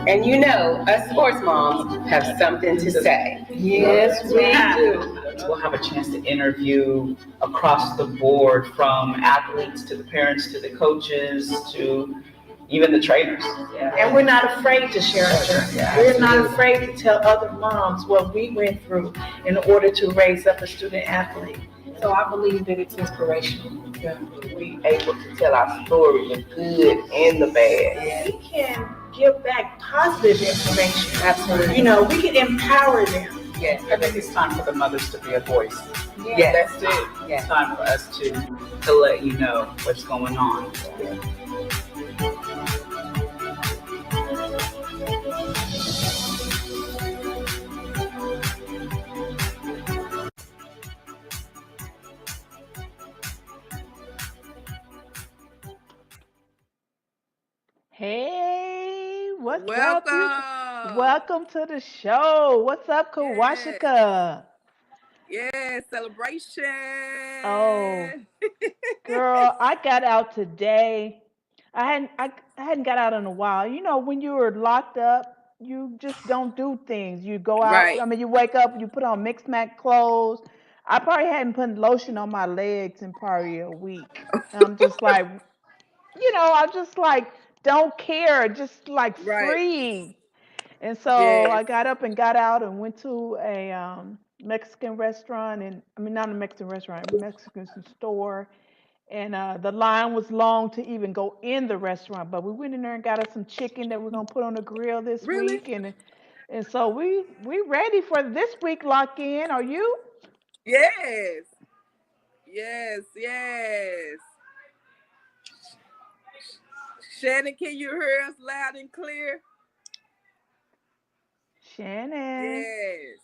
And you know, us sports moms have something to say. Yes, we do. We'll have a chance to interview across the board, from athletes to the parents to the coaches to even the trainers. And we're not afraid to share our journey. We're not afraid to tell other moms what we went through in order to raise up a student athlete. So I believe that it's inspirational. Yeah. We able to tell our story, the good and the bad. We can give back positive information. Absolutely. You know, we can empower them. Yes, I think it's time for the mothers to be a voice. Yes. That's it. Yes. It's time for us to let you know what's going on. Hey, what's up? Welcome to the show. What's up, Kawashika? Yeah, celebration. Oh, girl, I got out today. I hadn't got out in a while. You know, when you were locked up, you just don't do things. You go out. Right. I mean, you wake up, you put on mixed match clothes. I probably hadn't put lotion on my legs in probably a week. And I'm just like, I just like don't care, just like Right. free. And so I Yes. got up and got out and went to a Mexican restaurant, and I mean not a Mexican restaurant, a Mexican store. And the line was long to even go in the restaurant, but we went in there and got us some chicken that we're gonna put on the grill this Really? week, and so we ready for this week lock in. Are you? Yes. Yes. Yes. Shannon, can you hear us loud and clear? Shannon. Yes.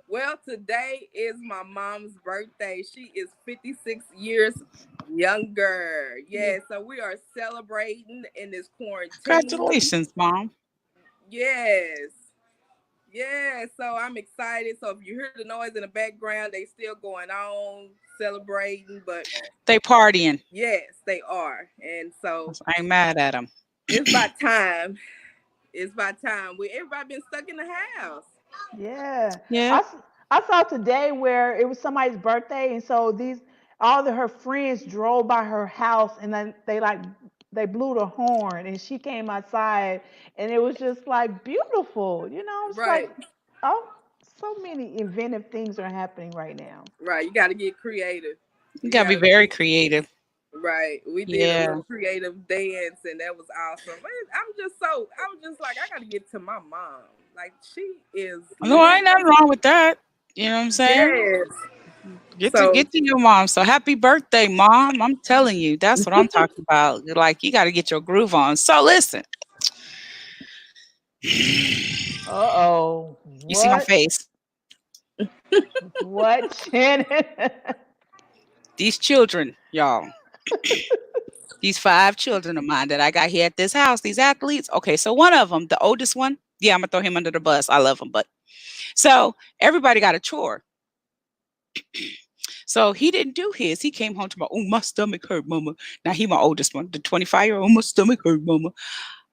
Well, today is my mom's birthday. She is 56 years younger. Yeah, so we are celebrating in this quarantine. Congratulations, Mom. Yes. Yeah, so I'm excited. So if you hear the noise in the background, they still going on celebrating, but They partying. yes, they are. And so I ain't mad at them. it's about time. It's about time. Everybody been stuck in the house. Yeah. Yeah. I saw today where it was somebody's birthday, and so all of her friends drove by her house, and then they blew the horn, and she came outside, and it was just like beautiful. It's Right. like, oh, so many inventive things are happening right now. Right. You got to get creative. You gotta be very creative. Right. We did a little creative dance, and that was awesome. I was just like, I got to get to my mom. Like, she is. No, ain't nothing wrong with that. You know what I'm saying? Yes. Get to your mom. So happy birthday, Mom. I'm telling you, that's what I'm talking about. Like, you got to get your groove on. So listen. Uh-oh. You see my face? What, Shannon? These children, y'all. These 5 children of mine that I got here at this house, these athletes. Okay, so one of them, the oldest one, yeah, I'm going to throw him under the bus. I love him, but so everybody got a chore. So he didn't do his. He came home to my stomach hurt, Mama. Now he my oldest one, the 25-year-old, my stomach hurt, Mama.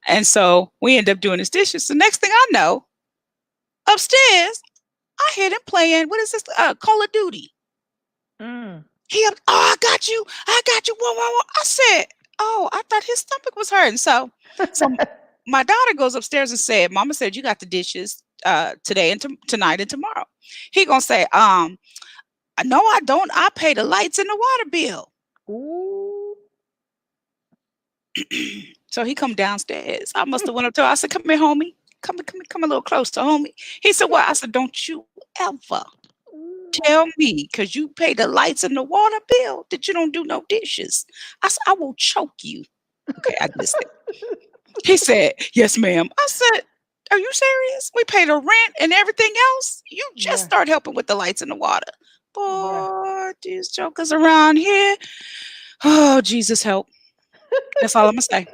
And so we end up doing his dishes. The next thing I know, upstairs, I hear them playing, what is this, Call of Duty. I got you. Whoa, whoa, whoa. I said, I thought his stomach was hurting. So my daughter goes upstairs and said, Mama said you got the dishes today and tonight and tomorrow. He gonna say, no, I don't. I pay the lights and the water bill. Ooh. So he come downstairs. I must have went up to her. I said, come here, homie. Come a little closer, homie. He said, what? I said, don't you ever tell me, because you pay the lights and the water bill, that you don't do no dishes. I said, I will choke you. Okay, I missed it. He said, yes, ma'am. I said, are you serious? We pay the rent and everything else. You just start helping with the lights and the water. Boy, these jokers around here. Oh, Jesus help. That's all I'm going to say.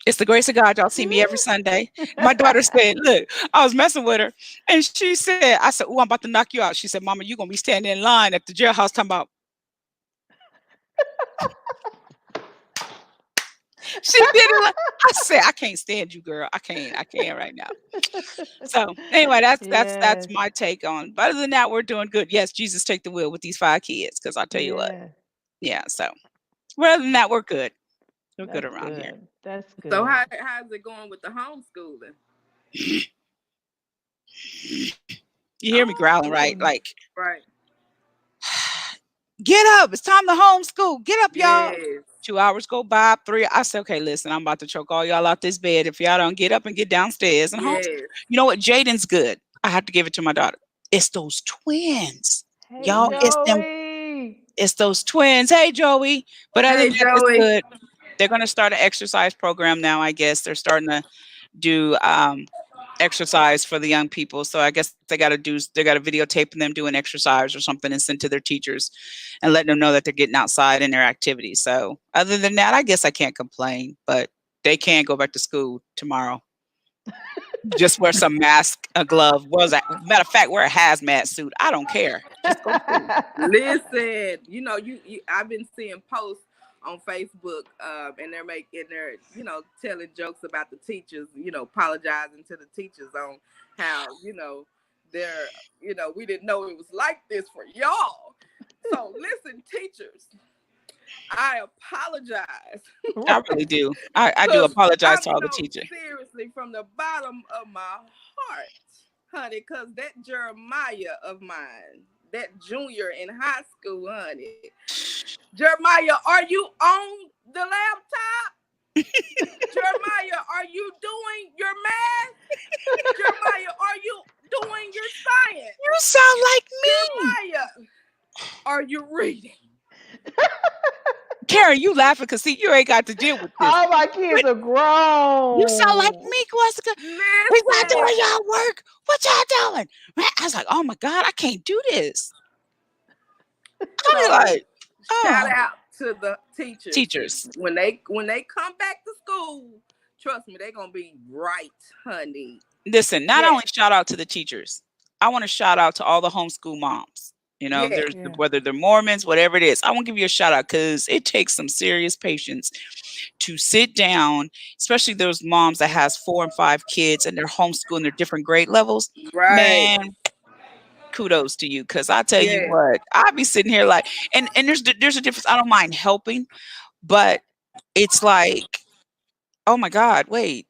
It's the grace of God. Y'all see me every Sunday. My daughter said, look, I was messing with her. And she said, I said, I'm about to knock you out. She said, Mama, you're going to be standing in line at the jailhouse talking about. She did it. I said, I can't stand you, girl. I can't right now. So anyway, that's Yes, my take on. But other than that, we're doing good. Yes, Jesus take the wheel with these 5 kids, because I'll tell you what. yeah, Yeah. So other than that, we're good. We're good that's around here. good. That's So good. how's it going with the homeschooling? You hear me growling, right? Homeschooling. Like, Right. get up. It's time to homeschool. Get up, y'all. Yes. 2 hours go by, 3. I said, okay, listen, I'm about to choke all y'all out this bed if y'all don't get up and get downstairs and homeschool. Yes. You know what? Jaden's good. I have to give it to my daughter. It's those twins. Hey, Y'all, it's them. Joey. It's those twins. Hey, Joey. But other Hey, than that, it's Joey. good. They're going to start an exercise program now, I guess. They're starting to do exercise for the young people. So I guess they got to videotape them doing exercise or something and send to their teachers and letting them know that they're getting outside in their activities. So other than that, I guess I can't complain, but they can go back to school tomorrow. Just wear some mask, a glove. Matter of fact, wear a hazmat suit. I don't care. Just go to school. Listen, you I've been seeing posts on Facebook, and they're telling jokes about the teachers, apologizing to the teachers on how, they're, we didn't know it was like this for y'all. So listen, teachers, I apologize. I really do. I do apologize to all the teachers. Seriously, from the bottom of my heart, honey, because that Jeremiah of mine, that junior in high school, honey. Jeremiah, are you on the laptop? Jeremiah, are you doing your math? Jeremiah, are you doing your science? You sound like me. Jeremiah, are you reading? Karen, you laughing because see, you ain't got to deal with this. All my kids are grown. You sound like me, Gwessica. We not doing y'all work. What y'all doing? I was like, oh my God, I can't do this. So, like, shout out to the teachers. Teachers. When they come back to school, trust me, they're gonna be right, honey. Listen, not only shout out to the teachers, I want to shout out to all the homeschool moms. There's whether they're Mormons, whatever it is. I want to give you a shout out because it takes some serious patience to sit down, especially those moms that has 4 and 5 kids and they're homeschooling their different grade levels. Right. Man, kudos to you, because I tell you what, I'll be sitting here like, and there's a difference. I don't mind helping, but it's like, oh my God, wait,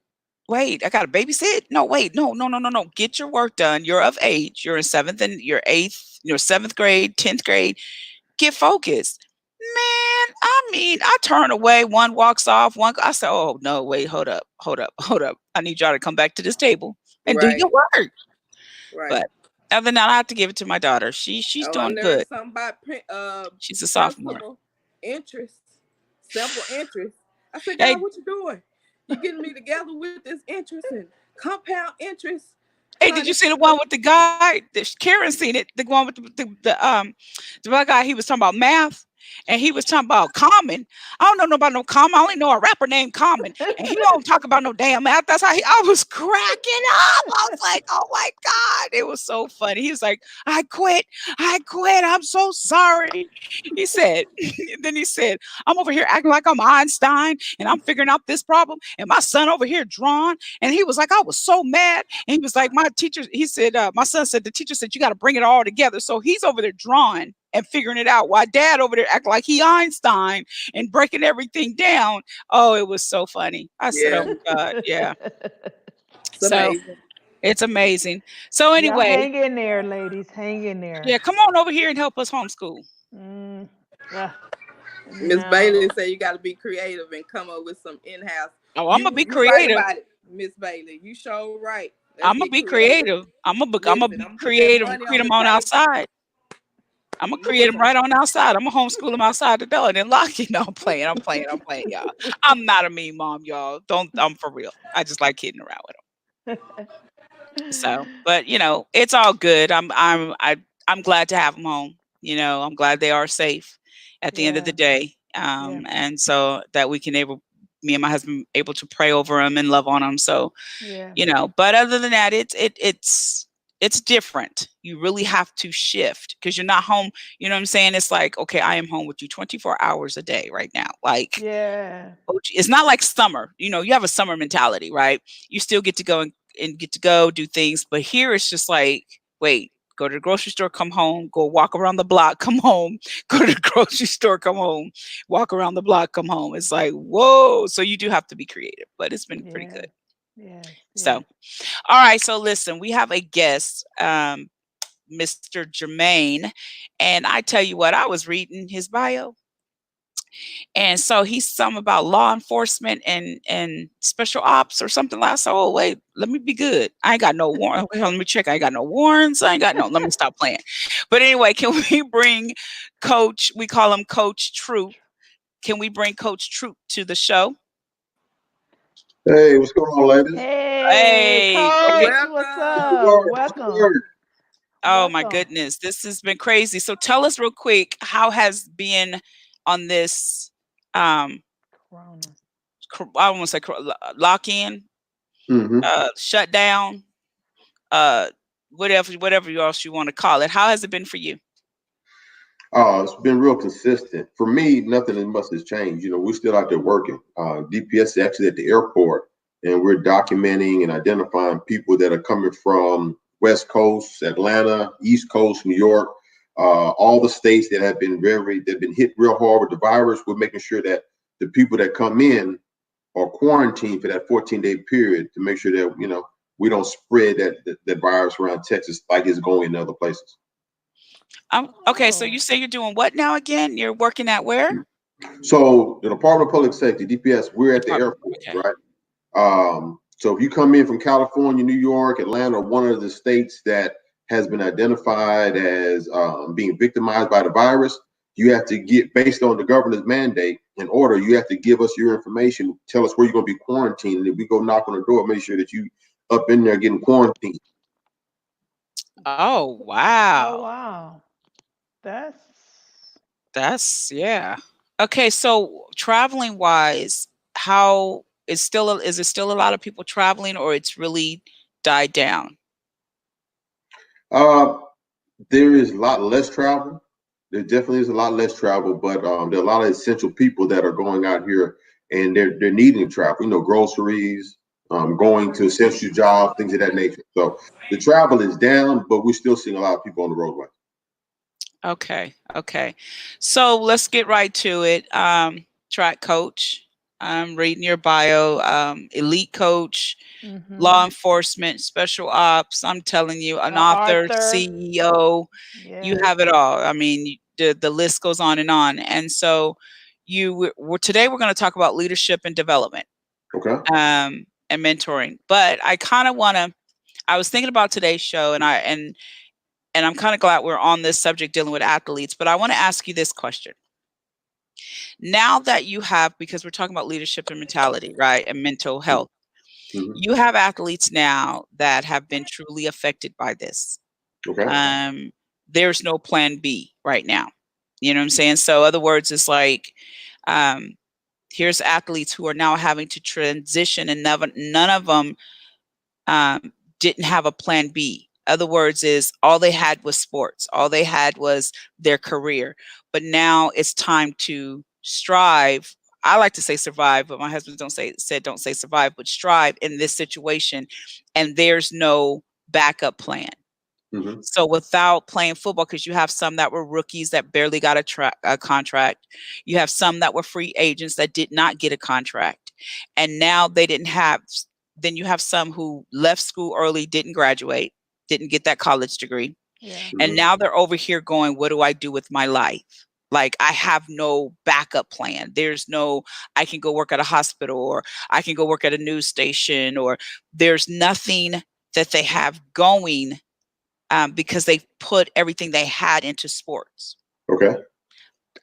I got to babysit? No, wait, no. Get your work done. You're of age. You're in 7th and you're 8th, 7th grade, 10th grade. Get focused. Man, I turn away. One walks off. I say, oh no, wait, hold up. I need y'all to come back to this table and do your work. Right. But other than that, I have to give it to my daughter. She's doing good. Something about she's a sophomore. Simple interest. I said, God, what you doing? You getting me together with this interest and compound interest? Hey, did you see the one with the guy? Karen seen it. The one with the black guy. He was talking about math, and he was talking about Common. I don't know about no Common. I only know a rapper named Common, and he don't talk about no damn math. That's how I was cracking up. I was like, oh my God, it was so funny. He was like, I quit. I'm so sorry. He said. Then he said, I'm over here acting like I'm Einstein, and I'm figuring out this problem, and my son over here drawing. And he was like, I was so mad. And he was like, my teacher. He said, my son said the teacher said you got to bring it all together. So he's over there drawing and figuring it out while dad over there act like he Einstein and breaking everything down. Oh, it was so funny. I said, oh my God, yeah. It's amazing. So anyway, hang in there, ladies. Hang in there. Yeah, come on over here and help us homeschool. Miss Bailey said you got to be creative and come up with some in-house. Oh, I'm gonna be creative. Miss Bailey, you sure right. I'm gonna be creative. I'm gonna be creative and create them on outside. I'm gonna create them right on outside. I'm gonna homeschool them outside the door and then lock it. No, I'm playing, y'all. I'm not a mean mom, y'all. I'm for real. I just like kidding around with them. So, but it's all good. I'm glad to have them home. I'm glad they are safe at the end of the day. And so that we can me and my husband able to pray over them and love on them. So, but other than that, it's different. You really have to shift because you're not home. You know what I'm saying? It's like, okay, I am home with you 24 hours a day right now. Like, Yeah. it's not like summer. You know, you have a summer mentality, right? You still get to go and get to go do things. But here it's just like, wait, go to the grocery store, come home, go walk around the block, come home, go to the grocery store, come home, walk around the block, come home. It's like, whoa. So you do have to be creative, but it's been pretty Yes. good. Yes. So, Yes. all right. So listen, we have a guest, Mr. Germaine. And I tell you what, I was reading his bio. And so he's something about law enforcement and special ops or something like that. So, oh, wait, let me be good. I ain't got no warrant. Let me check. I ain't got no warrants. I ain't got no, let me stop playing. But anyway, can we bring Coach, we call him Coach Troop. Can we bring Coach Troop to the show? Hey, what's going on, ladies? Hey, Hey, Coach, okay. what's Welcome. up? What's Welcome. word? Oh my Welcome. goodness, this has been crazy. So tell us real quick, how has being on this um Corona. I won't say lock in, Mm-hmm. shut down, whatever else you want to call it. How has it been for you? It's been real consistent. For me, nothing as much has changed. You know, we're still out there working. DPS is actually at the airport, and we're documenting and identifying people that are coming from West Coast, Atlanta, East Coast, New York, all the states that have been hit real hard with the virus. We're making sure that the people that come in are quarantined for that 14-day period to make sure that, you know, we don't spread that virus around Texas like it's going in other places. Okay, so Oh. you say you're doing what now again? You're working at where? So the Department of Public Safety, DPS, we're at the airport, Okay. right? So if you come in from California, New York, Atlanta, one of the states that has been identified as being victimized by the virus, you have to get, based on the governor's mandate and order, you have to give us your information, tell us where you're going to be quarantined, and if we go knock on the door, make sure that you up in there getting quarantined. Oh Oh, wow. wow. That's That's yeah. Okay, so traveling wise, how is it still a lot of people traveling or it's really died down? Uh, there is a lot less travel. There definitely is a lot less travel, but there are a lot of essential people that are going out here and they're needing to travel. You know, groceries, going to essential jobs, things of that nature. So the travel is down, but we're still seeing a lot of people on the roadway. Okay, okay. So let's get right to it. Track coach. I'm reading your bio. Elite coach, law enforcement, special ops. I'm telling you, an author, Arthur. CEO. You Yes. have it all. I mean, the list goes on and on. And so, today we're going to talk about leadership and development, Okay. and mentoring. But I kind of want to. I was thinking about today's show, and I'm kind of glad we're on this subject dealing with athletes, but I want to ask you this question. Now that you have, because we're talking about leadership and mentality, right? And mental health, Mm-hmm. you have athletes now that have been truly affected by this. Okay. There's no plan B right now. You know what I'm saying? So, other words, it's like, here's athletes who are now having to transition, and none of them didn't have a plan B. Other words is all they had was sports. All they had was their career. But now it's time to strive. I like to say survive, but my husband don't say survive, but strive in this situation. And there's no backup plan. Mm-hmm. So without playing football, because you have some that were rookies that barely got a contract, you have some that were free agents that did not get a contract, and now they didn't have. Then you have some who left school early, didn't graduate, didn't get that college degree, Yeah. and Mm-hmm. now they're over here going, "What do I do with my life?" Like, I have no backup plan. There's no, I can go work at a hospital, or I can go work at a news station, or there's nothing that they have going. Because they put everything they had into sports. Okay.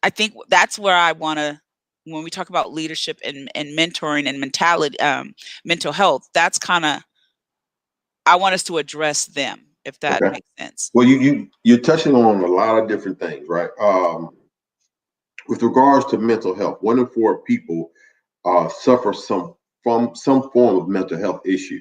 I think that's where I want to, when we talk about leadership and mentoring and mentality, mental health, that's kind of, I want us to address them, if that Okay. makes sense. Well, you're touching on a lot of different things, right? With regards to mental health, 1 in 4 people suffer from some form of mental health issue.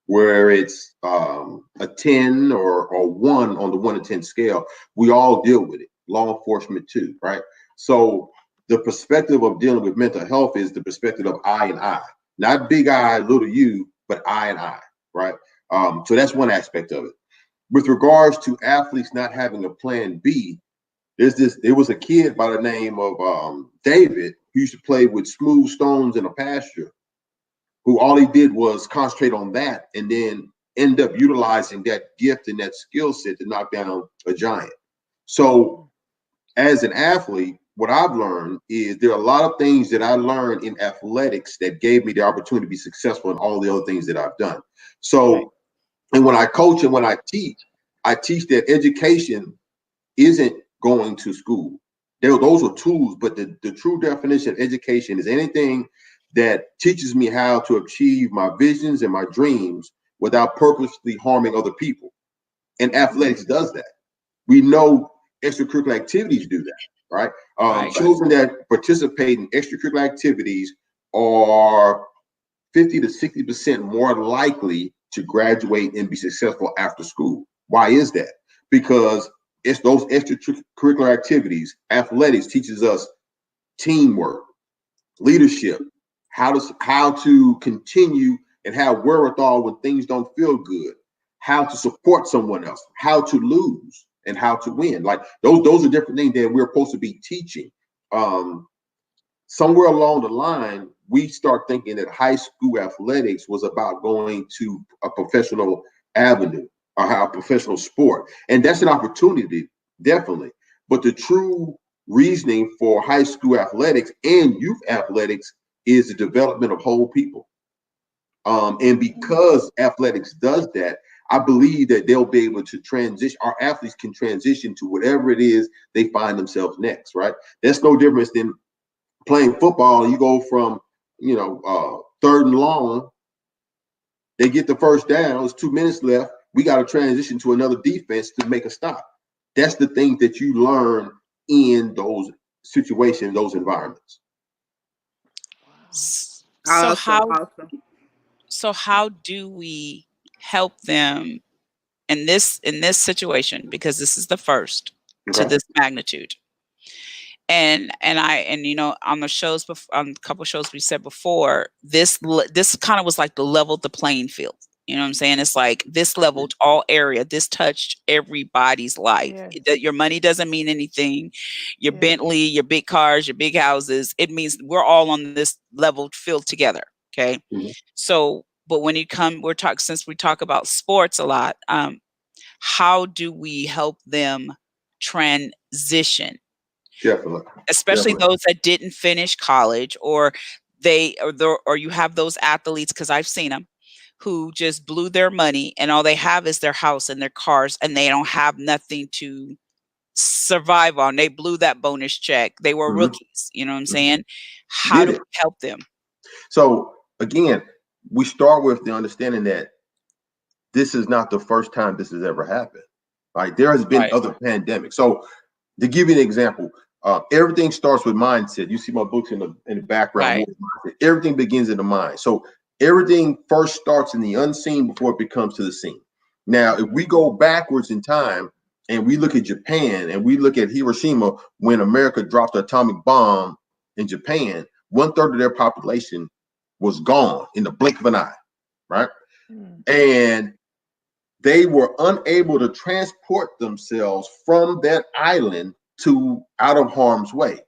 where it's a 10 or 1 on the 1 to 10 scale, we all deal with it. Law enforcement too, right? So the perspective of dealing with mental health is the perspective of I and I, not big I, little you, but I and I, right? So that's one aspect of it. With regards to athletes not having a plan B, there was a kid by the name of David who used to play with smooth stones in a pasture, who all he did was concentrate on that and then end up utilizing that gift and that skill set to knock down a giant. So as an athlete, what I've learned is there are a lot of things that I learned in athletics that gave me the opportunity to be successful in all the other things that I've done. So, and when I coach and when I teach that education isn't going to school. Those are tools, but the true definition of education is anything that teaches me how to achieve my visions and my dreams without purposely harming other people. And athletics does that. We know extracurricular activities do that, right? Children that participate in extracurricular activities are 50 to 60% more likely to graduate and be successful after school. Why is that? Because it's those extracurricular activities. Athletics teaches us teamwork, leadership, how to continue and have wherewithal when things don't feel good, how to support someone else, how to lose, and how to win. Like those are different things that we're supposed to be teaching. Somewhere along the line, we start thinking that high school athletics was about going to a professional avenue or a professional sport. And that's an opportunity, definitely. But the true reasoning for high school athletics and youth athletics is the development of whole people. And because athletics does that, I believe that they'll be able to transition. Our athletes can transition to whatever it is they find themselves next, right? That's no difference than playing football. You go from, 3rd and long, they get the first down, there's 2 minutes left. We got to transition to another defense to make a stop. That's the thing that you learn in those situations, those environments. So how do we help them in this situation, because this is the first to this magnitude? And on the shows before, on a couple shows we said before, this kind of was like the leveled the playing field. You know what I'm saying? It's like this leveled all area. This touched everybody's life. Yes. Your money doesn't mean anything. Your Bentley, your big cars, your big houses. It means we're all on this leveled field together. Okay. Mm-hmm. So, but when you come, since we talk about sports a lot, how do we help them transition? Definitely. Especially those that didn't finish college, or you have those athletes, because I've seen them, who just blew their money and all they have is their house and their cars and they don't have nothing to survive on. They blew that bonus check. They were rookies. You know what I'm saying? How do we help them? So again, we start with the understanding that this is not the first time this has ever happened. Right? There has been other pandemics. So to give you an example, everything starts with mindset. You see my books in the background. Right. Everything begins in the mind. So everything first starts in the unseen before it becomes to the seen. Now, if we go backwards in time and we look at Japan and we look at Hiroshima, when America dropped the atomic bomb in Japan, 1/3 of their population was gone in the blink of an eye, right? And they were unable to transport themselves from that island to out of harm's way.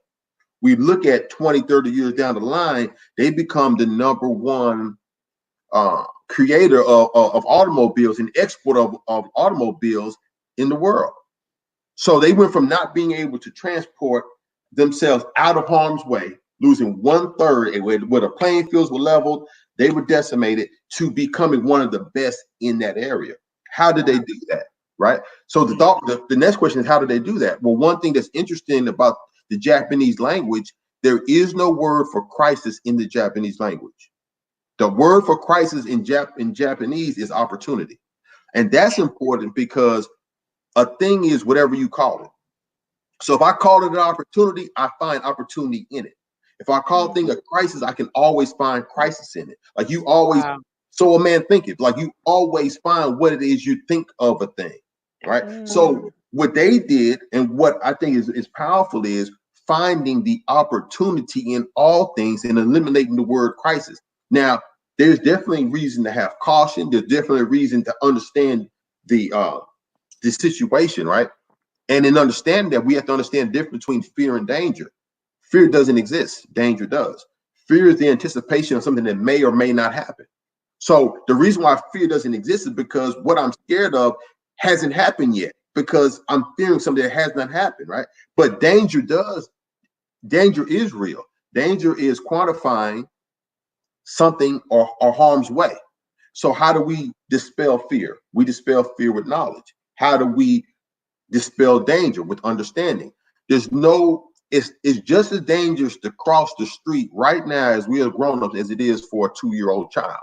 We look at 20, 30 years down the line, they become the number one creator of automobiles and export of automobiles in the world. So they went from not being able to transport themselves out of harm's way, losing 1/3, and where the playing fields were leveled, they were decimated, to becoming one of the best in that area. How did they do that? Right? So the next question is, how did they do that? Well, one thing that's interesting about the Japanese language, there is no word for crisis in the Japanese language. The word for crisis in Japanese is opportunity. And that's important because a thing is whatever you call it. So if I call it an opportunity, I find opportunity in it. If I call a thing a crisis, I can always find crisis in it. Like you always So a man thinketh. Like you always find what it is you think of a thing, right? So what they did and what I think is powerful is finding the opportunity in all things and eliminating the word crisis. Now, there's definitely reason to have caution. There's definitely reason to understand the situation, right? And in understanding that, we have to understand the difference between fear and danger. Fear doesn't exist. Danger does. Fear is the anticipation of something that may or may not happen. So the reason why fear doesn't exist is because what I'm scared of hasn't happened yet, because I'm fearing something that has not happened, right? But danger does. Danger is real. Danger is quantifying something or harm's way. So how do we dispel fear? We dispel fear with knowledge. How do we dispel danger? With understanding. It's just as dangerous to cross the street right now as we are grown-ups as it is for a 2-year-old child.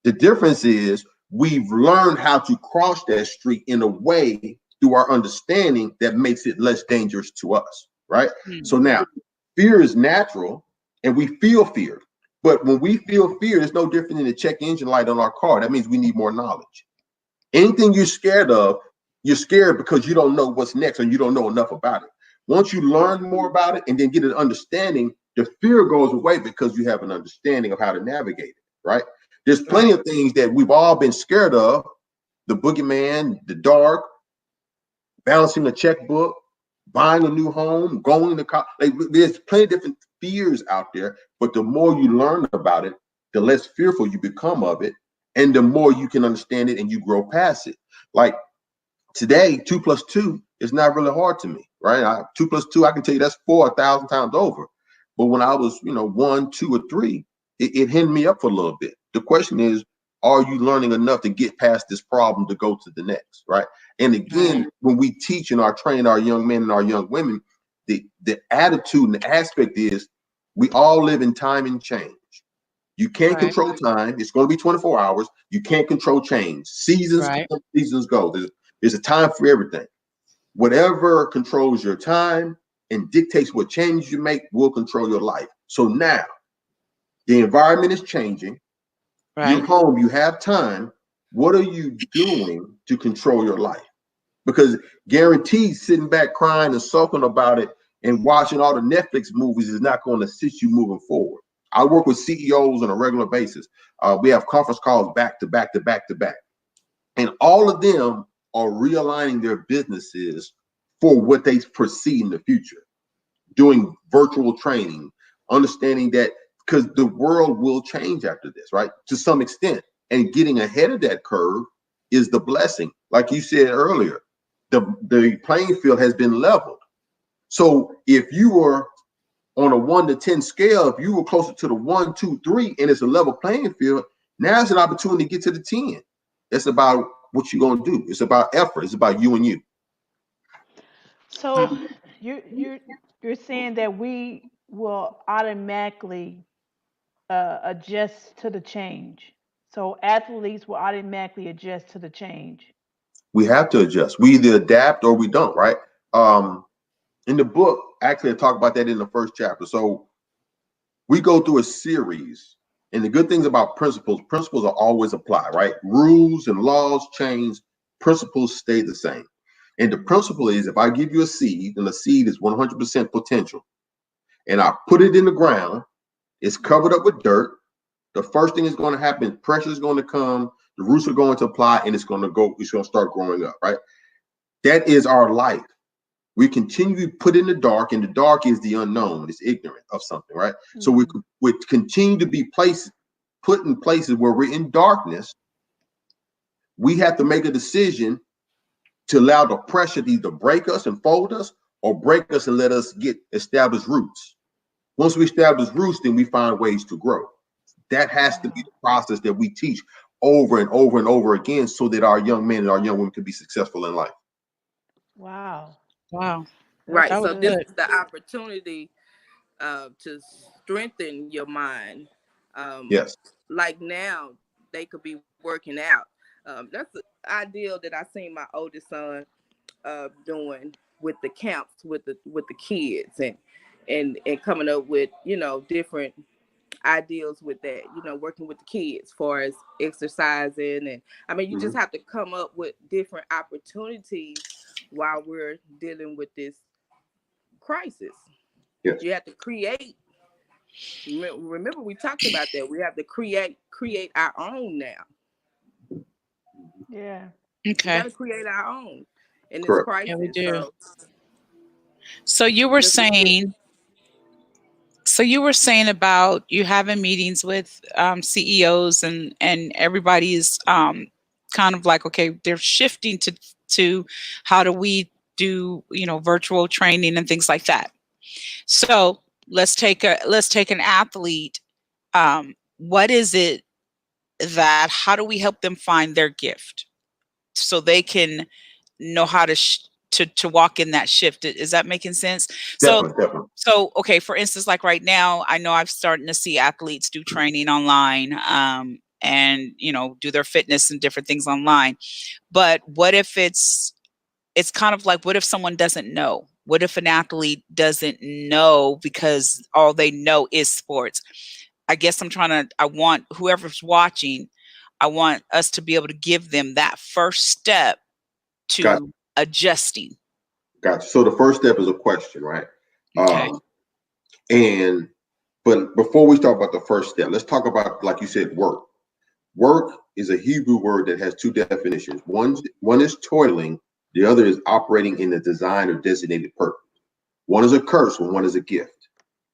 The difference is we've learned how to cross that street in a way through our understanding that makes it less dangerous to us, right? So now fear is natural and we feel fear. But when we feel fear, it's no different than the check engine light on our car. That means we need more knowledge. Anything you're scared of, you're scared because you don't know what's next and you don't know enough about it. Once you learn more about it and then get an understanding, the fear goes away because you have an understanding of how to navigate it, right? There's plenty of things that we've all been scared of: the boogeyman, the dark, balancing a checkbook, buying a new home, going to college. Like, there's plenty of different fears out there, but the more you learn about it, the less fearful you become of it, and the more you can understand it and you grow past it. Like today, 2 + 2 is not really hard to me, right? 2 + 2, I can tell you that's 4 1,000 times over. But when I was, 1, 2, or 3, it hemmed me up for a little bit. The question is, are you learning enough to get past this problem to go to the next, right? And again, when we teach and are training our young men and our young women, the attitude and the aspect is we all live in time and change. You can't control time. It's going to be 24 hours. You can't control change. Seasons come, seasons go. There's a time for everything. Whatever controls your time and dictates what changes you make will control your life. So now the environment is changing. You're home, you have time. What are you doing to control your life? Because guaranteed sitting back crying and sulking about it and watching all the Netflix movies is not going to assist you moving forward. I work with CEOs on a regular basis. We have conference calls back to back to back to back. And all of them are realigning their businesses for what they foresee in the future. Doing virtual training, understanding that because the world will change after this, right? To some extent. And getting ahead of that curve is the blessing. Like you said earlier, the playing field has been leveled. So if you were on a 1 to 10 scale, if you were closer to the 1, 2, 3, and it's a level playing field, now's an opportunity to get to the 10. It's about what you're going to do. It's about effort. It's about you and you. So you're saying that we will automatically adjust to the change. So athletes will automatically adjust to the change. We have to adjust. We either adapt or we don't, right? In the book, actually, I talk about that in the first chapter. So we go through a series, and the good things about principles are always applied, right? Rules and laws change, principles stay the same. And the principle is, if I give you a seed, and the seed is 100% potential, and I put it in the ground, it's covered up with dirt. The first thing is going to happen, pressure is going to come, the roots are going to apply, and it's going to start growing up, right? That is our life. We continue to put in the dark, and the dark is the unknown. It's ignorant of something, right? So we continue to be put in places where we're in darkness. We have to make a decision to allow the pressure to either break us and fold us, or break us and let us get established roots. Once we establish roots, then we find ways to grow. That has to be the process that we teach over and over and over again, so that our young men and our young women can be successful in life. Wow. Wow. Right. That was So this good. is the opportunity to strengthen your mind. Yes. Like now, they could be working out. That's the ideal that I seen my oldest son doing with the camps with the kids and coming up with different ideals with that, working with the kids as far as exercising. And I mean, you just have to come up with different opportunities while we're dealing with this crisis. Yes. You have to create. Remember, we talked about that. We have to create our own now. Yeah. We Okay. got to create our own in this Correct. crisis. Yeah, we do. So So you were this is it. saying, so you were saying about you having meetings with CEOs and everybody's kind of like, okay, they're shifting to how do we do, virtual training and things like that. So let's take an athlete. What is it that, how do we help them find their gift so they can know how to walk in that shift? Is that making sense? Definitely. So, okay, for instance, like right now, I know I'm starting to see athletes do training online, and, do their fitness and different things online. But what if it's kind of like, what if someone doesn't know? What if an athlete doesn't know because all they know is sports? I guess I want whoever's watching, I want us to be able to give them that first step to adjusting. Gotcha. So the first step is a question, right? Okay. But before we talk about the first step, let's talk about, like you said, work. Work is a Hebrew word that has two definitions. One is toiling, the other is operating in a designed or designated purpose. One is a curse, and one is a gift,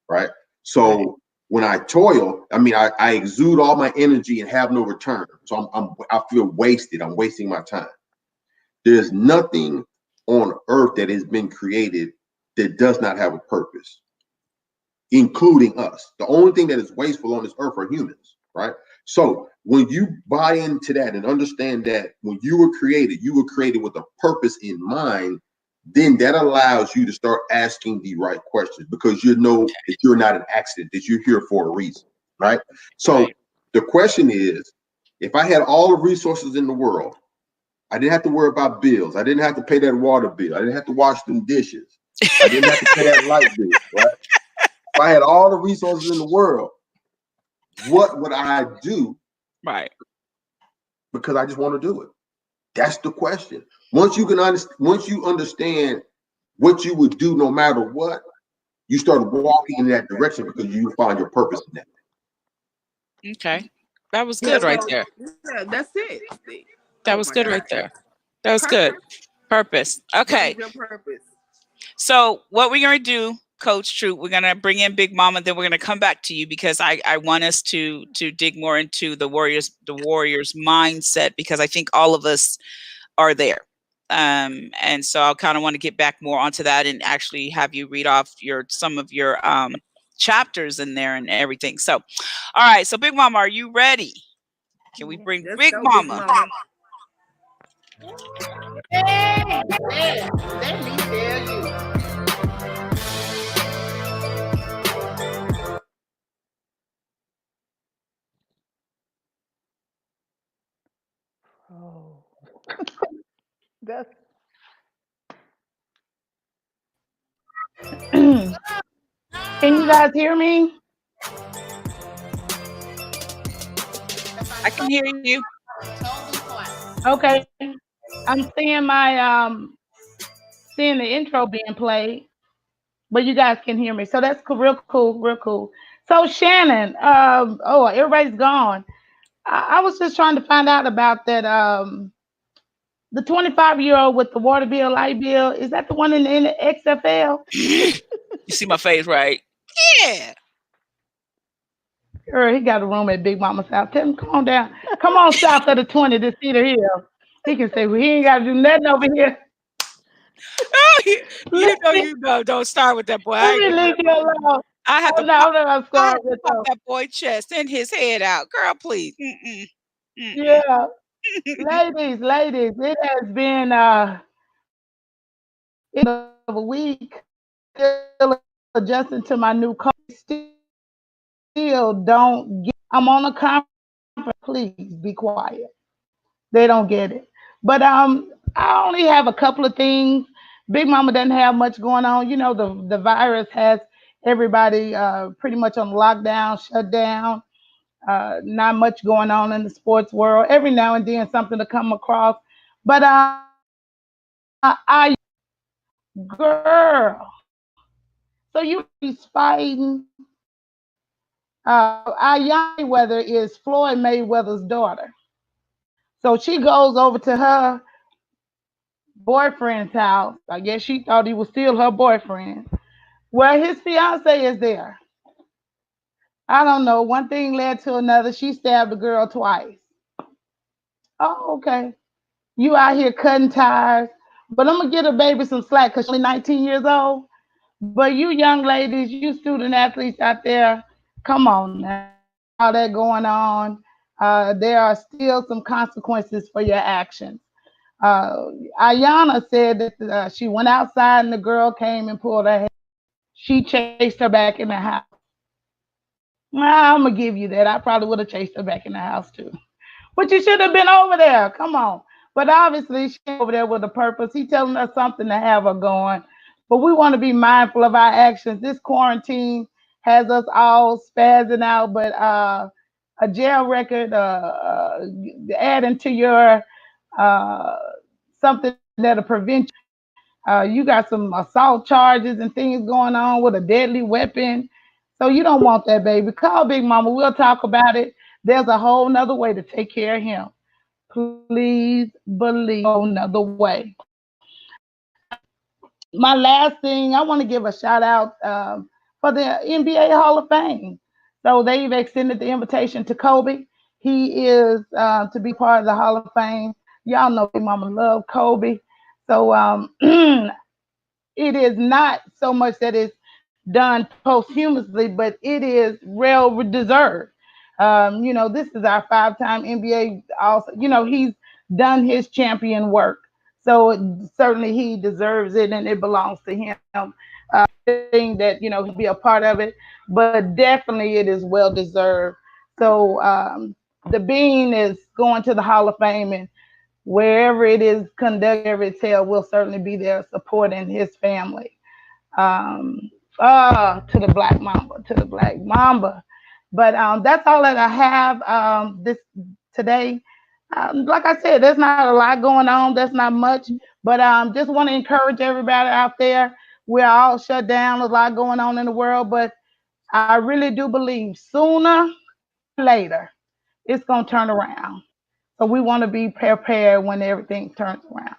right? So when I toil, I mean, I exude all my energy and have no return. So I feel wasted. I'm wasting my time. There's nothing on earth that has been created that does not have a purpose, including us. The only thing that is wasteful on this earth are humans, right? So when you buy into that and understand that when you were created with a purpose in mind, then that allows you to start asking the right questions, because you know that you're not an accident, that you're here for a reason, right? So the question is, if I had all the resources in the world, I didn't have to worry about bills. I didn't have to pay that water bill. I didn't have to wash them dishes. I didn't have to pay that light bill, right? If I had all the resources in the world, what would I do? Right. Because I just want to do it. That's the question. Once you understand what you would do no matter what, you start walking in that direction because you find your purpose in that. Okay. That was good right there. Yeah, that's it. That was good right there. That was good. Purpose. Okay. What is your purpose? So what we're going to do, Coach Troop, we're going to bring in Big Mama, then we're going to come back to you, because I want us to dig more into the Warriors mindset, because I think all of us are there. And so I kind of want to get back more onto that and actually have you read off some of your chapters in there and everything. So, all right. So Big Mama, are you ready? Can we bring Big Mama? Hey, let me tell you. Oh. That's Can you guys hear me? I can hear you. Okay. I'm seeing seeing the intro being played, but you guys can hear me. So that's cool, real cool. So Shannon, everybody's gone. I was just trying to find out about that. The 25-year-old with the water bill, light bill, is that the one in the XFL? You see my face, right? Yeah. Girl, he got a room at Big Mama's house. Tell him, come on down. Come on south of the 20 to Cedar Hill. He can say, well, he ain't got to do nothing over here. You know, don't start with that boy. Let me leave you alone. I have to pop that boy chest and his head out. Girl, please. Yeah. ladies, it has been a week still adjusting to my new car. Still don't get, I'm on a conference, please be quiet. They don't get it. But I only have a couple of things. Big Mama doesn't have much going on. You know, the virus has Everybody pretty much on lockdown, shut down. Not much going on in the sports world. Every now and then something to come across. But I girl, so you he's fighting. Ayana Mayweather is Floyd Mayweather's daughter. So she goes over to her boyfriend's house. I guess she thought he was still her boyfriend. Well, his fiance is there. I don't know. One thing led to another. She stabbed the girl twice. Oh, okay. You out here cutting tires. But I'm gonna get a baby some slack because she's only 19 years old. But you young ladies, you student athletes out there, come on now. All that going on. There are still some consequences for your actions. Uh, Ayana said that she went outside and the girl came and pulled her hair. She chased her back in the house. Well, I'm gonna give you that. I probably would have chased her back in the house too. But you should have been over there. Come on. But obviously, she's over there with a purpose. He's telling us something to have her going. But we want to be mindful of our actions. This quarantine has us all spazzing out, but a jail record, adding to your uh, something that'll prevent you. You got some assault charges and things going on with a deadly weapon. So you don't want that, baby. Call Big Mama. We'll talk about it. There's a whole nother way to take care of him. Please believe another way. My last thing, I want to give a shout out for the NBA Hall of Fame. So they've extended the invitation to Kobe. He is to be part of the Hall of Fame. Y'all know Big Mama love Kobe. So it is not so much that it's done posthumously, but it is well deserved. This is our five-time NBA. Also, he's done his champion work, so certainly he deserves it, and it belongs to him. Thing that he'll be a part of it, but definitely it is well deserved. So the bean is going to the Hall of Fame, and wherever it is conducted, wherever it's held, we'll certainly be there supporting his family. Um, to the Black Mamba, to the Black Mamba. But that's all that I have this today. Like I said, there's not a lot going on. There's not much, but just want to encourage everybody out there. We're all shut down. There's a lot going on in the world, but I really do believe sooner or later it's gonna turn around. So we want to be prepared when everything turns around.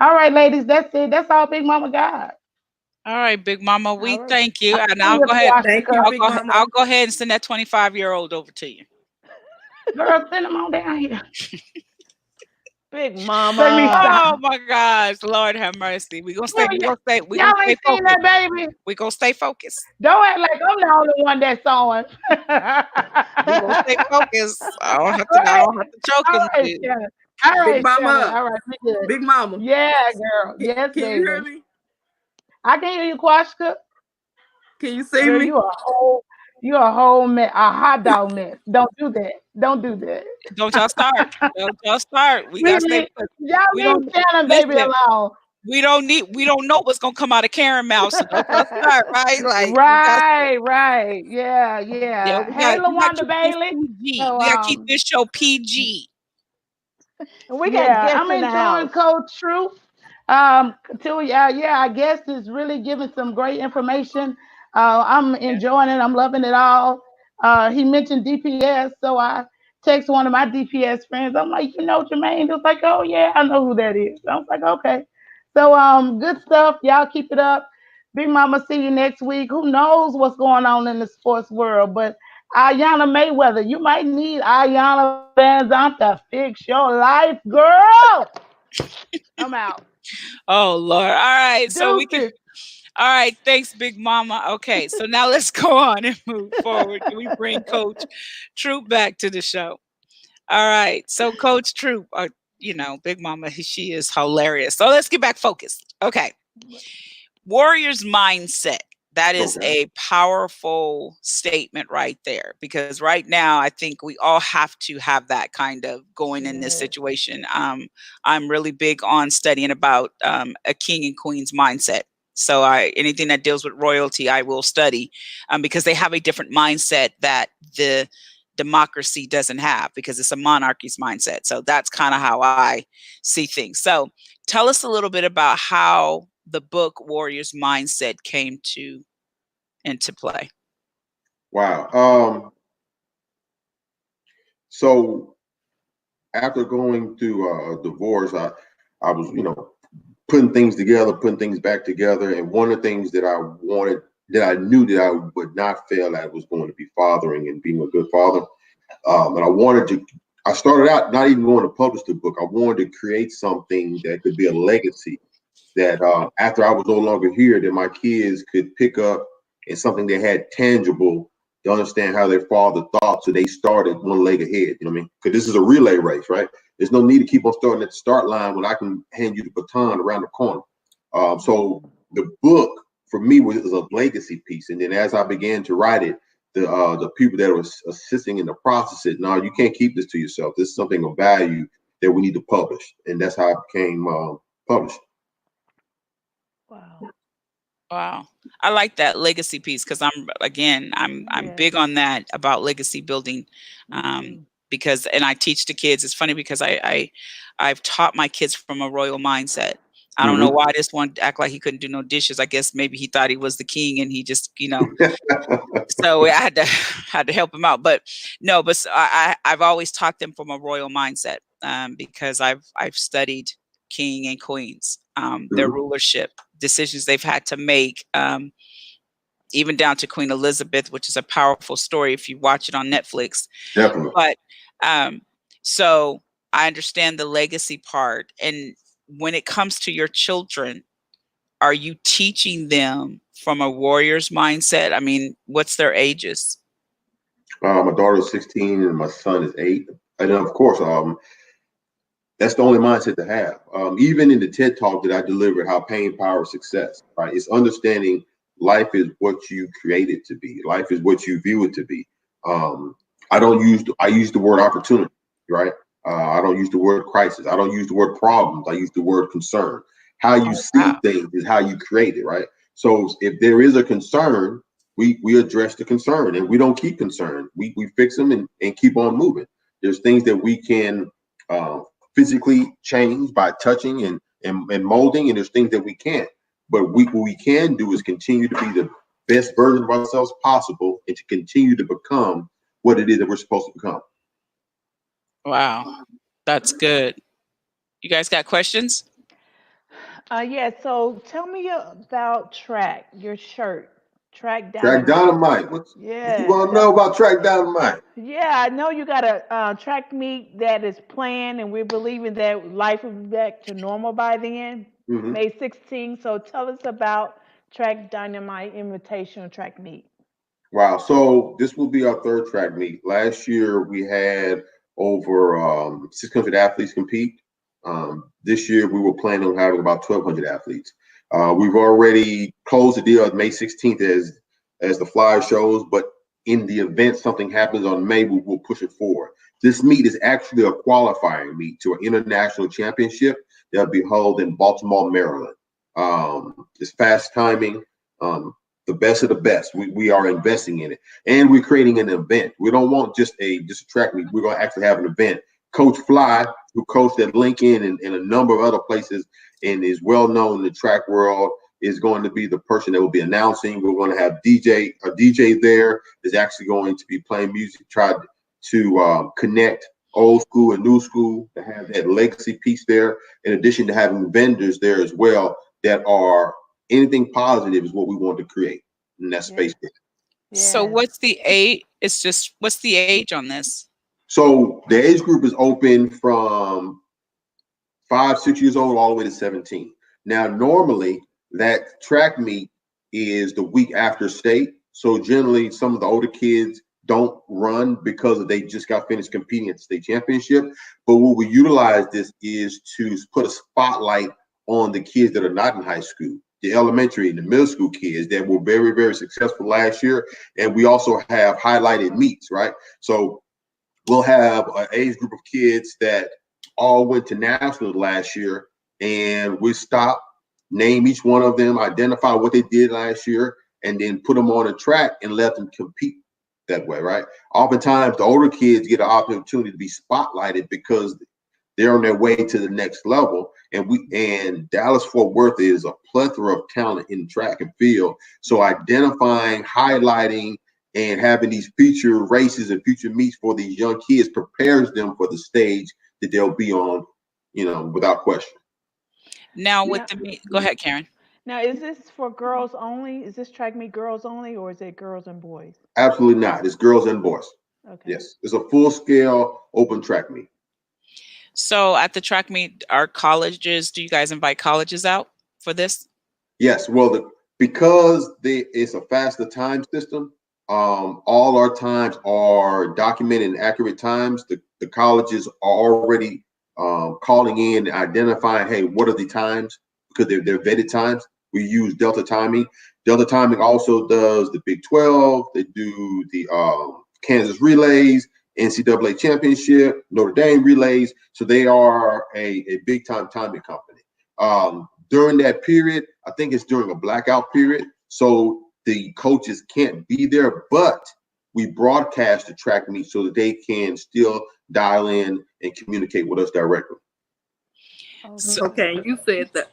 All right, ladies, that's it. That's all Big Mama got. All right, Big Mama, we All right. thank you, and See I'll you, go ahead. Thank you, Big Mama. I'll go ahead and send that 25-year-old over to you. girl. Send them on down here. Big Let me Mama. Oh stop. my gosh, Lord have mercy. We gonna stay. Well, We y- gonna stay. We gonna y'all stay ain't seen focused. that baby. We gonna stay focused. Don't act like I'm the only one that's sewing. We gonna stay focused. I don't have to. I Right. don't have to choke All him. right, Shannon. All Big right, Shannon. Mama. All right, we good. Big Mama. Yeah, girl. Can, Yes, can you hear baby. me? I can hear you, Quashka. Can you see Girl, me? you a whole mess, a hot dog mess. Don't do that. Don't do that. Don't y'all start. Don't y'all start. We We gotta stay leave, focused. y'all We leave don't Shannon baby listen. alone. We don't need. We don't know what's gonna come out of Karen mouth. So don't y'all start. Right? Like we got. Right, right. Yeah, Yeah, yeah. we Hey, got. We got to LaWanda keep this Bailey. PG. So We got to keep this show PG. And we got yeah, guests I'm in the enjoying house. Coach Truth. To yeah, I guess is really giving some great information. I'm Yeah. enjoying it. I'm loving it all. He mentioned DPS, so I text one of my DPS friends. I'm like, Jermaine. He was like, oh yeah, I know who that is. I was like, okay. So good stuff. Y'all keep it up. Big Mama, see you next week. Who knows what's going on in the sports world, but Ayana Mayweather, you might need Ayana fans on to fix your life, girl. I'm out. Oh Lord. All right. So we can. Deuces. All right. Thanks, Big Mama. Okay. So now let's go on and move forward. Can we bring Coach Troop back to the show? All right. So Coach Troop, Big Mama, she is hilarious. So let's get back focused. Okay. Warrior's mindset. That is Okay. a powerful statement right there, because right now I think we all have to have that kind of going in this Yes. situation. I'm really big on studying about a king and queen's mindset. So anything that deals with royalty, I will study, because they have a different mindset that the democracy doesn't have, because it's a monarchy's mindset. So that's kind of how I see things. So tell us a little bit about how the book Warrior's Mindset came into play. Wow. So after going through a divorce, I was, putting things together, putting things back together. And one of the things that I wanted, that I knew that I would not fail at, was going to be fathering and being a good father. And I started out not even going to publish the book. I wanted to create something that could be a legacy, that after I was no longer here, that my kids could pick up, and something they had tangible to understand how their father thought, so they started one leg ahead. You know what I mean? Because this is a relay race, right? There's no need to keep on starting at the start line when I can hand you the baton around the corner. So the book for me was a legacy piece. And then as I began to write it, the people that was assisting in the process said, "No, you can't keep this to yourself. This is something of value that we need to publish." And that's how it became published. Wow. Wow. I like that legacy piece, because I'm big on that, about legacy building. Because, and I teach the kids. It's funny because I've taught my kids from a royal mindset. I don't know why this one act like he couldn't do no dishes. I guess maybe he thought he was the king, and he just, so I had to help him out. But no, but I've always taught them from a royal mindset, because I've studied king and queens, their rulership, decisions they've had to make, even down to Queen Elizabeth, which is a powerful story if you watch it on Netflix. Definitely. But so I understand the legacy part. And when it comes to your children, are you teaching them from a warrior's mindset? I mean, what's their ages? My daughter is 16 and my son is 8. And then, of course, that's the only mindset to have. Even in the TED Talk that I delivered, How Pain Powers Success, right? It's understanding life is what you create it to be. Life is what you view it to be. I use the word opportunity, right? I don't use the word crisis. I don't use the word problems. I use the word concern. How you see things is how you create it, right? So if there is a concern, we address the concern, and we don't keep concern. We fix them and keep on moving. There's things that we can physically change by touching and molding, and there's things that we can't. But what we can do is continue to be the best version of ourselves possible, and to continue to become what it is that we're supposed to become. Wow, that's good. You guys got questions? Yeah, so tell me about Track, your shirt, Track Track Dynamite. Dynamite. What you want to know about Track Dynamite? Yeah, I know you got a track meet that is planned, and we're believing that life will be back to normal by then, May 16th. So tell us about Track Dynamite Invitational track meet. Wow. So this will be our third track meet. Last year we had over 600 athletes compete. This year we were planning on having about 1,200 athletes. We've already closed the deal at May 16th as the flyer shows, but in the event something happens on May, we will push it forward. This meet is actually a qualifying meet to an international championship that'll be held in Baltimore, Maryland. It's fast timing. The best of the best. We are investing in it, and we're creating an event. We don't want just a track meet. We're going to actually have an event. Coach Fly, who coached at Lincoln and a number of other places and is well known in the track world, is going to be the person that will be announcing. We're going to have a DJ there is actually going to be playing music, try to connect old school and new school, to have that legacy piece there, in addition to having vendors there as well that are anything positive is what we want to create in that space. So what's the age? What's the age on this? So the age group is open from 5, 6 years old all the way to 17. Now, normally that track meet is the week after state. So generally some of the older kids don't run because they just got finished competing at the state championship. But what we utilize this is to put a spotlight on the kids that are not in high school, the elementary and the middle school kids that were very, very successful last year. And we also have highlighted meets, right? So we'll have an age group of kids that all went to nationals last year, and we stop name each one of them, identify what they did last year, and then put them on a track and let them compete that way, right? Oftentimes, the older kids get an opportunity to be spotlighted because they're on their way to the next level. And Dallas-Fort Worth is a plethora of talent in track and field. So identifying, highlighting, and having these future races and future meets for these young kids prepares them for the stage that they'll be on, without question. Now with the meet, go ahead, Karen. Now, is this for girls only? Is this track meet girls only, or is it girls and boys? Absolutely not. It's girls and boys. Okay. Yes, it's a full-scale open track meet. So at the track meet, are colleges, do you guys invite colleges out for this? Yes, well, because it's a faster time system, all our times are documented and accurate times. The colleges are already calling in and identifying, hey, what are the times? Because they're vetted times. We use Delta timing. Delta timing also does the Big 12. They do the Kansas relays, NCAA championship, Notre Dame relays. So they are a big time timing company. During that period, I think it's during a blackout period. So the coaches can't be there, but we broadcast the track meet so that they can still dial in and communicate with us directly. Okay, you said that.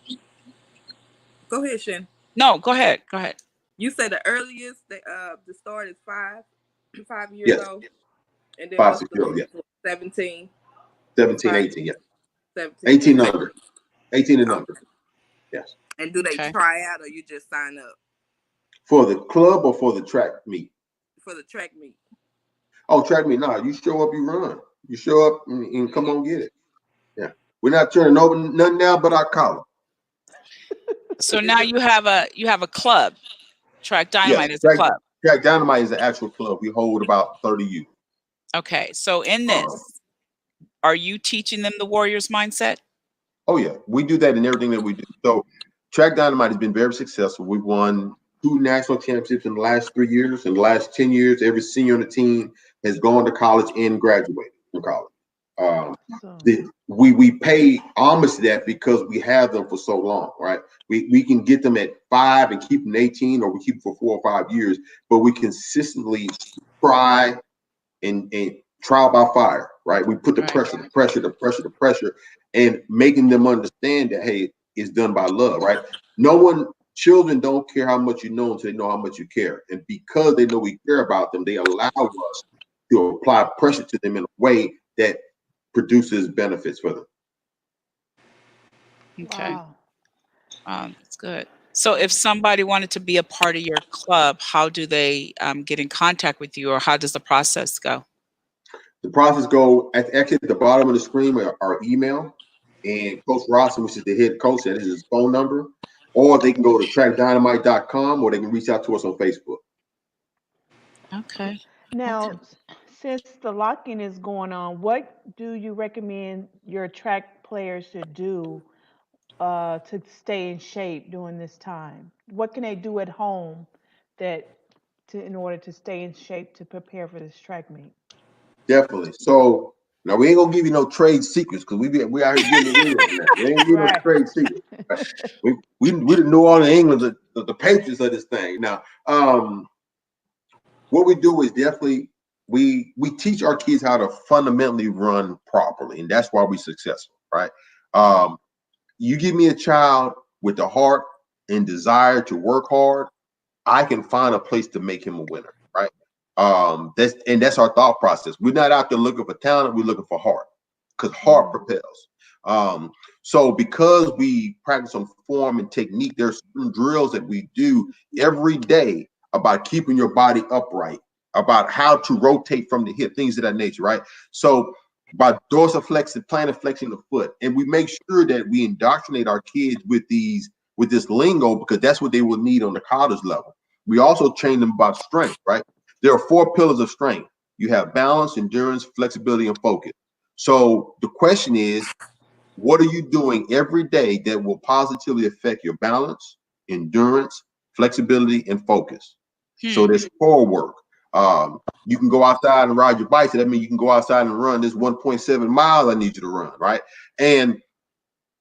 Go ahead, Shen. No, go ahead. Go ahead. You said the earliest the start is 5 years old, and then 5, 6 years old, yeah. 17, 18, yeah. 17, 18 and under. 18 and under. Yes. And do they try out, or you just sign up? For the club or for the track meet? For the track meet. Oh, track meet. No, you show up, you run. You show up and come on get it. Yeah. We're not turning over nothing now but our collar. So now you have a club. Track Dynamite is a club. Track Dynamite is an actual club. We hold about 30 youth. Okay. So in this, are you teaching them the Warriors mindset? Oh yeah, we do that in everything that we do. So Track Dynamite has been very successful. We've won 2 national championships in the last 3 years. In the last 10 years, every senior on the team has gone to college and graduated from college. We pay homage to that because we have them for so long, right? We can get them at 5 and keep them 18, or we keep them for 4 or 5 years, but we consistently try and trial by fire, right? We put the pressure, and making them understand that, hey, it's done by love, right? Children don't care how much you know until they know how much you care. And because they know we care about them, they allow us to apply pressure to them in a way that produces benefits for them. Okay. That's good. So if somebody wanted to be a part of your club, how do they get in contact with you, or how does the process go? The process actually at the bottom of the screen are our email, and Coach Rosson, which is the head coach, that is his phone number, or they can go to trackdynamite.com, or they can reach out to us on Facebook. Okay. Now, since the lock-in is going on, what do you recommend your track players should do to stay in shape during this time? What can they do at home in order to stay in shape to prepare for this track meet? Definitely. So now we ain't gonna give you no trade secrets, because we out here getting it real now. We ain't gonna give you no trade secrets. Right? We the New Orleans, England, the Patriots of this thing. Now, what we do is definitely we teach our kids how to fundamentally run properly, and that's why we're successful, right? You give me a child with the heart and desire to work hard, I can find a place to make him a winner, right? That's our thought process. We're not out there looking for talent, we're looking for heart, because heart propels. So because we practice on form and technique, there's certain drills that we do every day about keeping your body upright, about how to rotate from the hip, things of that nature, right? So by dorsiflexing, plantar flexing the foot, and we make sure that we indoctrinate our kids with this lingo, because that's what they will need on the college level. We also train them about strength, right? There are 4 pillars of strength. You have balance, endurance, flexibility, and focus. So the question is, what are you doing every day that will positively affect your balance, endurance, flexibility, and focus? So there's core work. You can go outside and ride your bike. So that means you can go outside and run this 1.7 miles I need you to run, right? And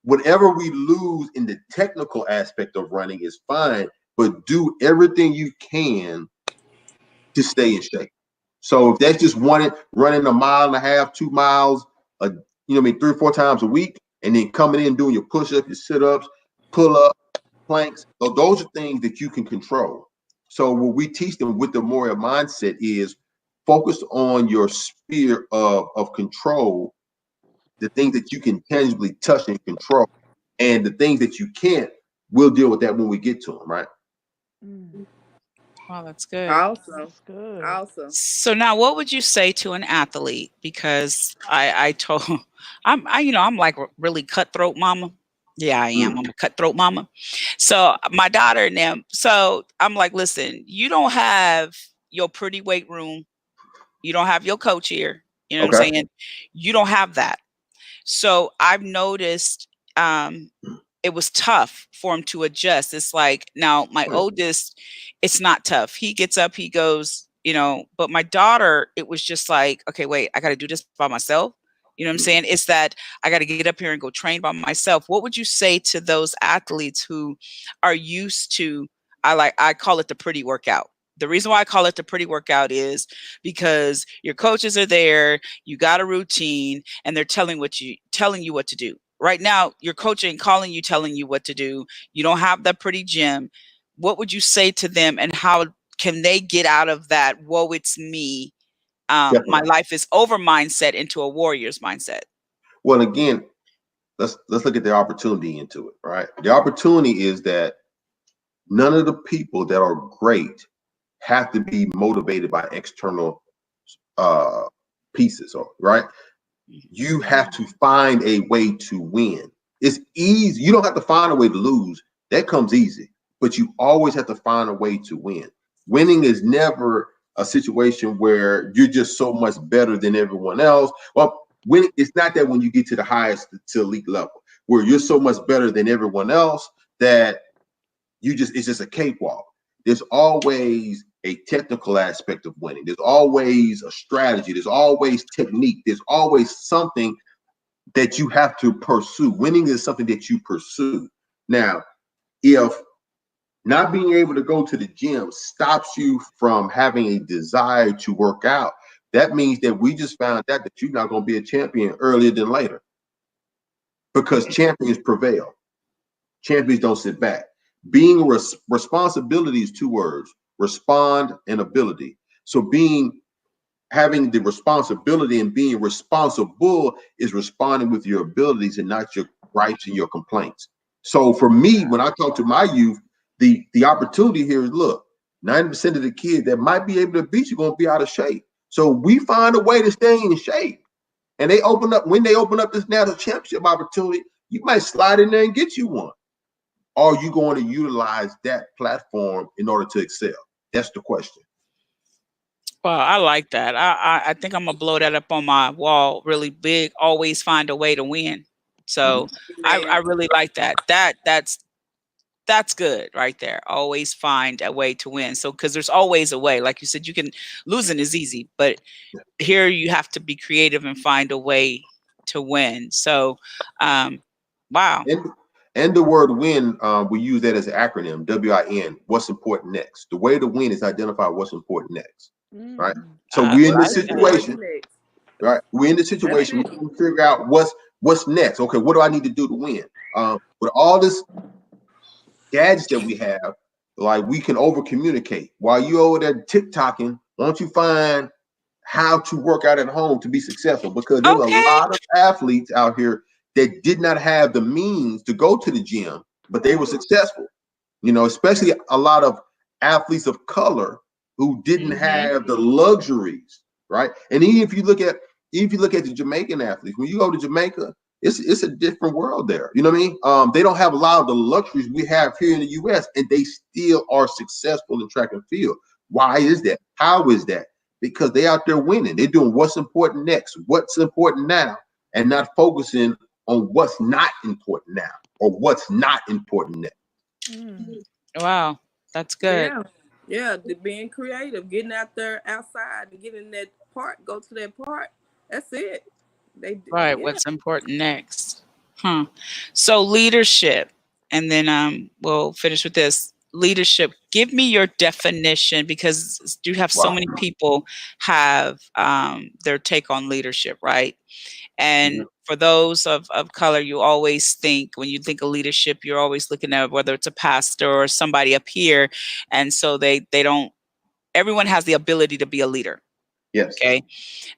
whatever we lose in the technical aspect of running is fine, but do everything you can to stay in shape. So if that's just running a mile and a half, 2 miles, you know, I mean, 3 or 4 times a week, and then coming in doing your push-ups, your sit-ups, pull-up, planks. So those are things that you can control. So what we teach them with the Moria mindset is focus on your sphere of control, the things that you can tangibly touch and control, and the things that you can't, we'll deal with that when we get to them, right? Wow, that's good. Awesome. That's good. Awesome. So now, what would you say to an athlete? Because I told I'm like a really cutthroat mama. Yeah, I am. I'm a cutthroat mama. So my daughter and them. So I'm like, listen, you don't have your pretty weight room. You don't have your coach here. You know what I'm Okay. saying? You don't have that. So I've noticed it was tough for him to adjust. It's like now my oldest, it's not tough. He gets up, he goes, you know, but my daughter, it was just like, okay, wait, I got to do this by myself. You know what I'm saying? It's that I got to get up here and go train by myself. What would you say to those athletes who are used to, I call it the pretty workout. The reason why I call it the pretty workout is because your coaches are there, you got a routine, and they're telling you what to do. Right now, your coach ain't calling you, telling you what to do. You don't have that pretty gym. What would you say to them, and how can they get out of that, whoa, it's me, my life is over mindset into a warrior's mindset? Well, again, let's look at the opportunity into it, right? The opportunity is that none of the people that are great have to be motivated by external pieces, right? You have to find a way to win. It's easy. You don't have to find a way to lose. That comes easy. But you always have to find a way to win. Winning is never a situation where you're just so much better than everyone else. Well, winning, it's not that when you get to the highest, to elite level, where you're so much better than everyone else that it's just a cakewalk. There's always a technical aspect of winning. There's always a strategy. There's always technique. There's always something that you have to pursue. Winning is something that you pursue. Now, if not being able to go to the gym stops you from having a desire to work out, that means that we just found out that you're not going to be a champion earlier than later, because champions prevail. Champions don't sit back. Being responsibility is 2 words: respond and ability. So having the responsibility and being responsible is responding with your abilities and not your gripes and your complaints. So for me, when I talk to my youth, the opportunity here is, look, 90% of the kids that might be able to beat you are going to be out of shape. So we find a way to stay in shape. And when they open up this national championship opportunity, you might slide in there and get you one. Are you going to utilize that platform in order to excel? That's the question. Well, I like that. I think I'm gonna blow that up on my wall really big. Always find a way to win. So I really like that. That's good right there. Always find a way to win. So because there's always a way. Like you said, losing is easy, but here you have to be creative and find a way to win. So wow. And the word win, we use that as an acronym, WIN, what's important next. The way to win is identify what's important next, right? So we're in this situation, right? We're in the situation, we can figure out what's next. Okay, what do I need to do to win? With all this gadgets that we have, like, we can over communicate. While you over there TikToking, why don't you find how to work out at home to be successful? Because there's a lot of athletes out here that did not have the means to go to the gym, but they were successful. You know, especially a lot of athletes of color who didn't have the luxuries, right? And even if you look at the Jamaican athletes, when you go to Jamaica, it's a different world there. You know what I mean? They don't have a lot of the luxuries we have here in the US, and they still are successful in track and field. Why is that? How is that? Because they out there winning. They're doing what's important next, what's important now, and not focusing on what's not important now or what's not important next. Wow, that's good. Yeah, being creative, getting out there outside and getting that park, go to that park. That's it. What's important next? So leadership, and then we'll finish with this. Leadership. Give me your definition, because you have so many people have their take on leadership, right? And for those of color, you always think, when you think of leadership, you're always looking at whether it's a pastor or somebody up here, and so they don't. Everyone has the ability to be a leader. Yes. Okay.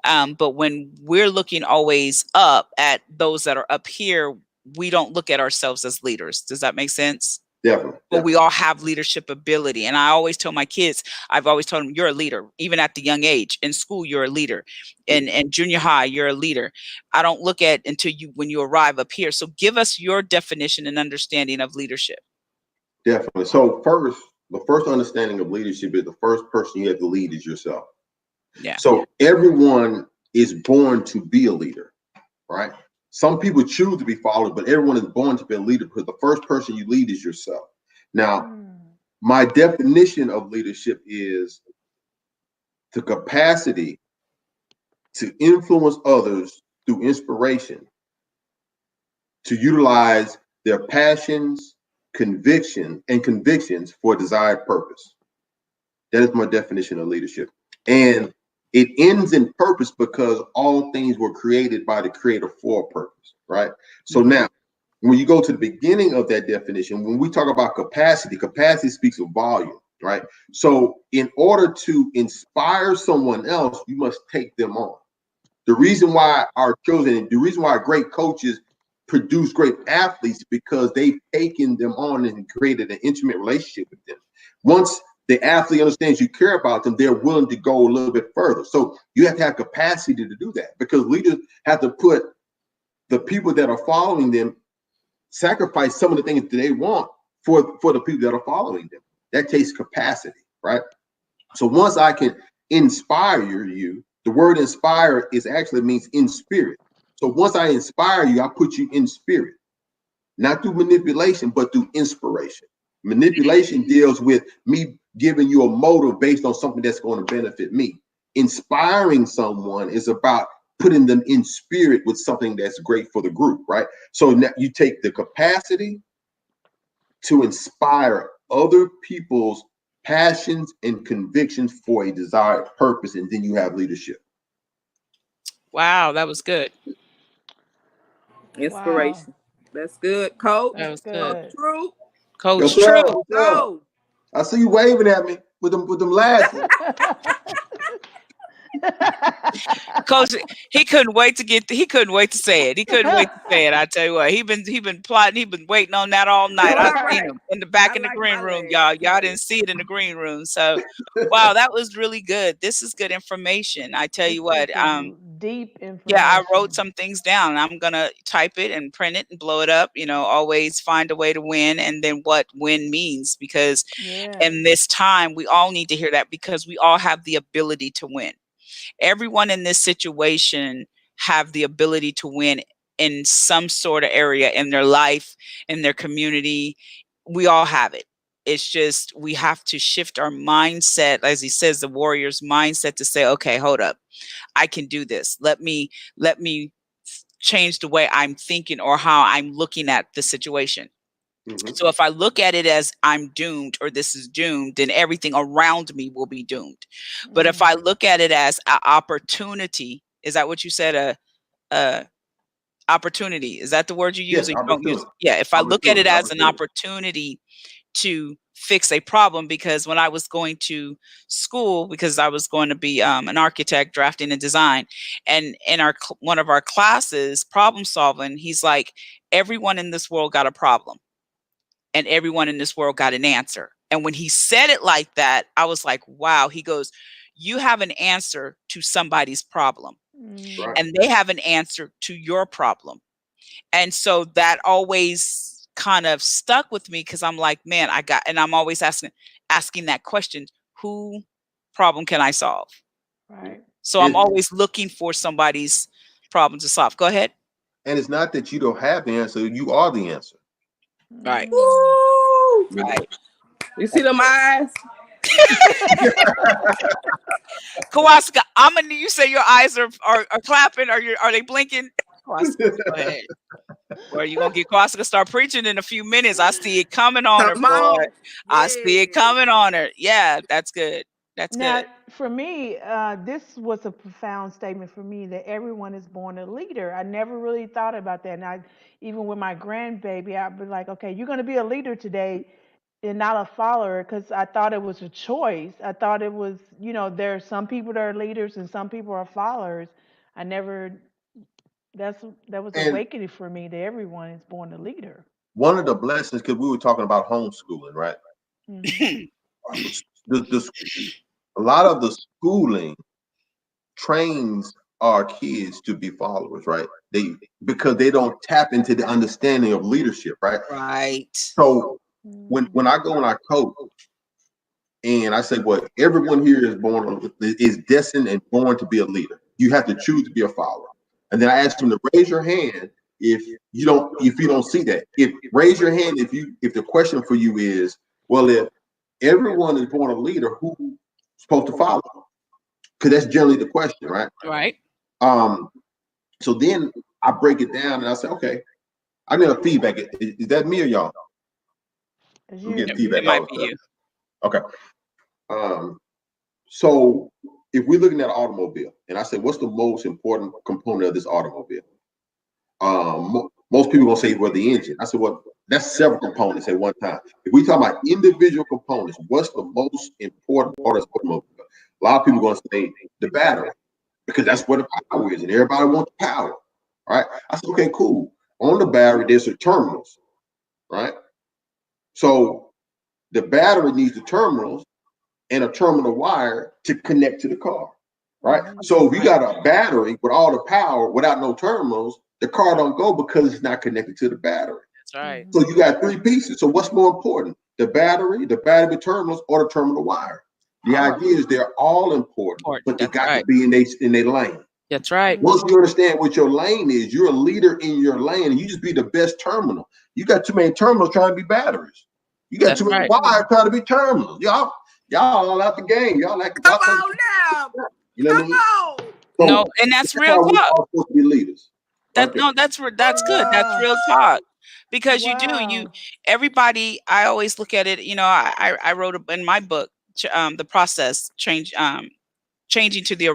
But when we're looking always up at those that are up here, we don't look at ourselves as leaders. Does that make sense? Definitely. But we all have leadership ability. And I always tell my kids, I've always told them, you're a leader, even at the young age. In school, you're a leader. In junior high, you're a leader. I don't look at until when you arrive up here. So give us your definition and understanding of leadership. Definitely. So the first understanding of leadership is the first person you have to lead is yourself. Yeah. So everyone is born to be a leader, right? Some people choose to be followed, but everyone is born to be a leader, because the first person you lead is yourself. Now, my definition of leadership is the capacity to influence others through inspiration, to utilize their passions, convictions for a desired purpose. That is my definition of leadership. And it ends in purpose because all things were created by the creator for a purpose, right? So now, when you go to the beginning of that definition, when we talk about capacity speaks of volume, right? So in order to inspire someone else, you must take them on. The reason why our children, the reason why great coaches produce great athletes, because they've taken them on and created an intimate relationship with them. Once the athlete understands you care about them, they're willing to go a little bit further. So you have to have capacity to do that, because leaders have to put the people that are following them, sacrifice some of the things that they want for the people that are following them. That takes capacity, right? So once I can inspire you, the word inspire means in spirit. So once I inspire you, I put you in spirit, not through manipulation, but through inspiration. Manipulation deals with me giving you a motive based on something that's going to benefit me. Inspiring someone is about putting them in spirit with something that's great for the group, right? So now you take the capacity to inspire other people's passions and convictions for a desired purpose, and then you have leadership. Wow, that was good. Inspiration. Wow. That's good, Coach. That was Good. good. True. Coach Yes, sir. True. Go. I see you waving at me with them lashes. Coach, he couldn't wait to say it. He couldn't wait to say it. I tell you what, he been plotting, he been waiting on that all night. All I've right. seen him in the back I in the like green my room, legs. y'all. Y'all didn't see it in the green room. So wow, that was really good. This is good information. I tell you what, This is deep information. yeah, I wrote some things down. I'm gonna type it and print it and blow it up. You know, always find a way to win, and then what win means, because in this time we all need to hear that, because we all have the ability to win. Everyone in this situation have the ability to win in some sort of area in their life, in their community. We all have it. It's just we have to shift our mindset, as he says, the warrior's mindset, to say, okay, hold up, I can do this. Let me change the way I'm thinking or how I'm looking at the situation. So if I look at it as I'm doomed, or this is doomed, then everything around me will be doomed. But if I look at it as an opportunity, is that what you said? Opportunity. Is that the word you use? Yes, Or you don't use? Yeah. If I look at it as an opportunity to fix a problem, because when I was going to school, because I was going to be an architect, drafting and design, and in one of our classes, problem solving, he's like, everyone in this world got a problem, and everyone in this world got an answer. And when he said it like that, I was like, wow. He goes, you have an answer to somebody's problem, and they have an answer to your problem. And so that always kind of stuck with me, because I'm like, man, and I'm always asking that question, who problem can I solve? Right. So I'm always looking for somebody's problem to solve. Go ahead. And it's not that you don't have the answer, you are the answer. Right. Woo! Right. You see them eyes? Kowalska, I'm gonna. You say your eyes are clapping. Are they blinking? Kowalska, go ahead. Well, you're gonna get Quasica to start preaching in a few minutes. I see it coming on her, Come on. boy. I see it Yes. coming on her. Yeah, that's good. That's Now, good. for me, this was a profound statement for me that everyone is born a leader. I never really thought about that. And even with my grandbaby, I'd be like, okay, you're going to be a leader today and not a follower, because I thought it was a choice. I thought it was, there are some people that are leaders and some people are followers. I never, that was And awakening for me that everyone is born a leader. one of the blessings, because we were talking about homeschooling, right? Hmm. A lot of the schooling trains our kids to be followers, right? Because they don't tap into the understanding of leadership, right? Right. So when I go and I coach, and I say, well, everyone here is destined and born to be a leader. You have to choose to be a follower. And then I ask them to raise your hand if you don't see that. Raise your hand if the question for you is, well, if everyone is born a leader, who's supposed to follow? Because that's generally the question, right? Right. So then I break it down and I say, okay, I need a feedback. Is that me or y'all? As I'm you. getting feedback It all might the be time. you. Okay. So if we're looking at an automobile, and I say, what's the most important component of this automobile? Most people gonna say, well, the engine. I said, well, that's several components at one time. If we talk about individual components, what's the most important part of this automobile? A lot of people gonna say the battery, because that's where the power is, and everybody wants power, right? I said, okay, cool. On the battery, there's the terminals, right? So the battery needs the terminals and a terminal wire to connect to the car, right? So if you got a battery with all the power without no terminals, the car don't go because it's not connected to the battery. That's right. So you got three pieces. So what's more important? The battery with terminals, or the terminal wire? The idea is they're all important, but they That's got to right. be in their lane. That's right. Once you understand what your lane is, you're a leader in your lane, and you just be the best terminal. You got too many terminals trying to be batteries. You got too many wires trying to be terminals. Y'all all out the game. Y'all like Come on now. you know what I mean? Come on. So No, and that's real how we talk. all supposed to be leaders. That's good. That's real talk. Because Wow. everybody, I always look at it, I wrote in my book, the process changing to the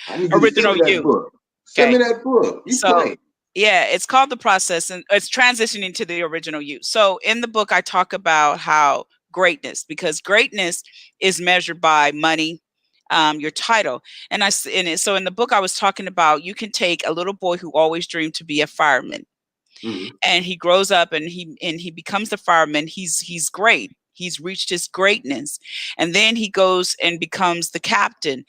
I need you to send original me that you. book. Send me that book. You So playing. yeah, it's called the process, and it's transitioning to the original you. So in the book, I talk about how greatness, because greatness is measured by money, your title. So in the book, I was talking about, you can take a little boy who always dreamed to be a fireman, and he grows up and he becomes the fireman. He's great. He's reached his greatness, and then he goes and becomes the captain,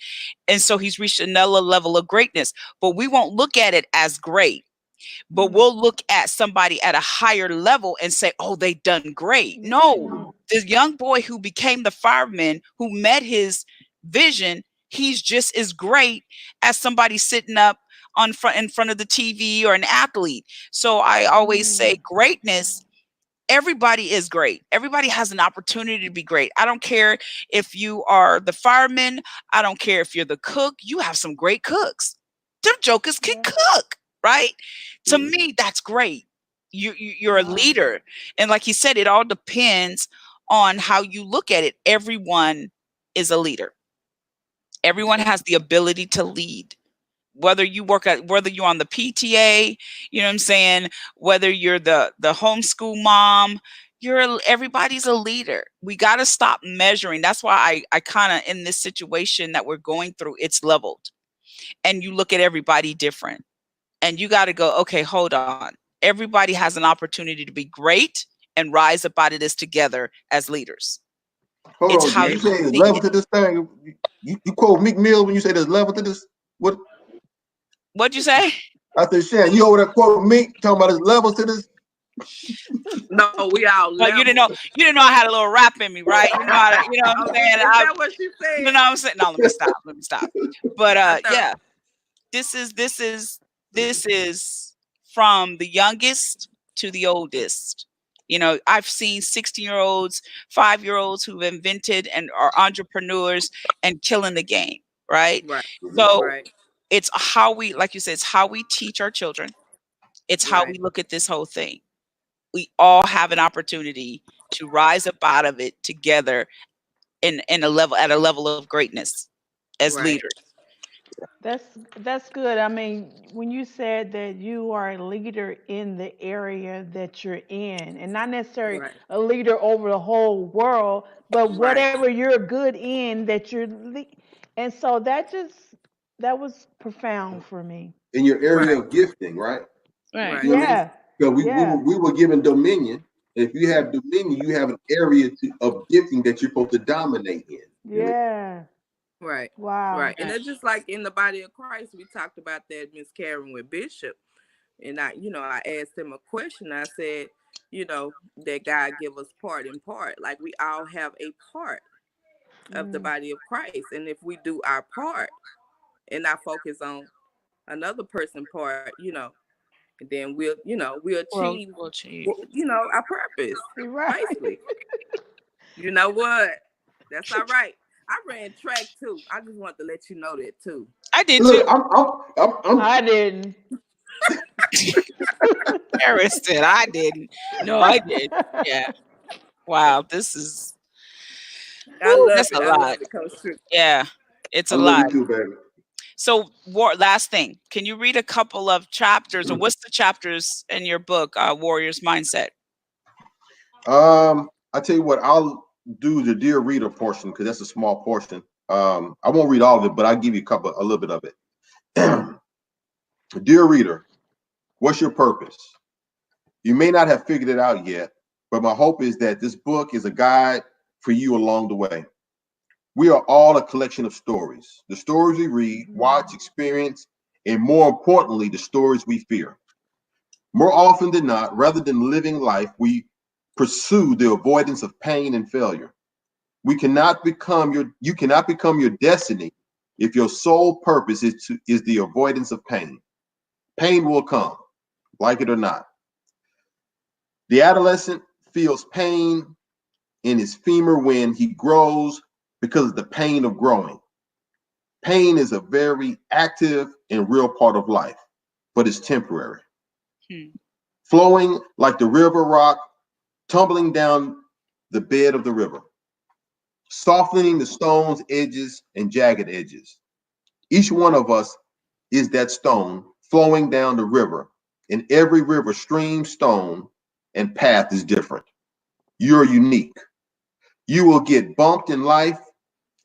and so he's reached another level of greatness. But we won't look at it as great. But we'll look at somebody at a higher level and say, oh, they done great. No, this young boy who became the fireman, who met his vision, he's just as great as somebody sitting up in front of the TV, or an athlete. So I always say greatness, everybody is great. Everybody has an opportunity to be great. I don't care if you are the fireman. I don't care if you're the cook. You have some great cooks. Them jokers can cook, right? To me, that's great. You're a leader. And like you said, it all depends on how you look at it. Everyone is a leader. Everyone has the ability to lead. Whether you're on the PTA, you know what I'm saying? Whether you're the homeschool mom, everybody's a leader. We got to stop measuring. That's why I kind of, in this situation that we're going through, it's leveled. And you look at everybody different. And you got to go, okay, hold on. Everybody has an opportunity to be great and rise up out of this together as leaders. Hold on, did you say there's level to this thing? You quote Meek Mill when you say there's level to this? What'd you say? I said, Shan, you over there quoting Meek, talking about there's levels to this? No, we all. Well, you didn't know I had a little rap in me, right? You know what I'm saying? Is that what she said? You know what I'm saying? No, let me stop. But yeah, this is from the youngest to the oldest. I've seen 16-year-olds, 5-year-olds who've invented and are entrepreneurs and killing the game, right? Right. So it's how we, like you said, it's how we teach our children. It's how we look at this whole thing. We all have an opportunity to rise up out of it together in a level of greatness as leaders. That's good. I mean, when you said that you are a leader in the area that you're in, and not necessarily a leader over the whole world, but whatever you're good in, and so that was profound for me. In your area of gifting, right? Right. You know what I mean? Yeah. So we were given dominion. If you have dominion, you have an area of gifting that you're supposed to dominate in. Yeah. Right. Wow. Right. And it's just like in the body of Christ, we talked about that, Miss Karen, with Bishop. And I asked him a question. I said, that God give us part in part. Like we all have a part of the body of Christ. And if we do our part and not focus on another person's part, then we'll achieve, We'll achieve. our purpose. Right. Basically. You know what? That's all right. I ran track too. I just want to let you know that too. I did Look, too. I didn't. Paris said I didn't. No, I did. Yeah. Wow. This is. I love that's it. a I lot. love it, Coach Trick. Yeah, it's a love lot. you too, baby. So, last thing, can you read a couple of chapters, or what's the chapters in your book, Warrior's Mindset? I tell you what, I'll do the Dear Reader portion because that's a small portion. I won't read all of it, but I'll give you a little bit of it. Dear reader, what's your purpose? You may not have figured it out yet, but my hope is that this book is a guide for you along the way. We are all a collection of stories. The stories we read, watch, experience, and more importantly, the stories we fear. More often than not, rather than living life, we pursue the avoidance of pain and failure. You cannot become your destiny if your sole purpose is the avoidance of pain. Pain will come, like it or not. The adolescent feels pain in his femur when he grows because of the pain of growing. Pain is a very active and real part of life, but it's temporary. Flowing like the river rock, tumbling down the bed of the river, softening the stone's edges and jagged edges. Each one of us is that stone flowing down the river, and every river, stream, stone, and path is different. You're unique. You will get bumped in life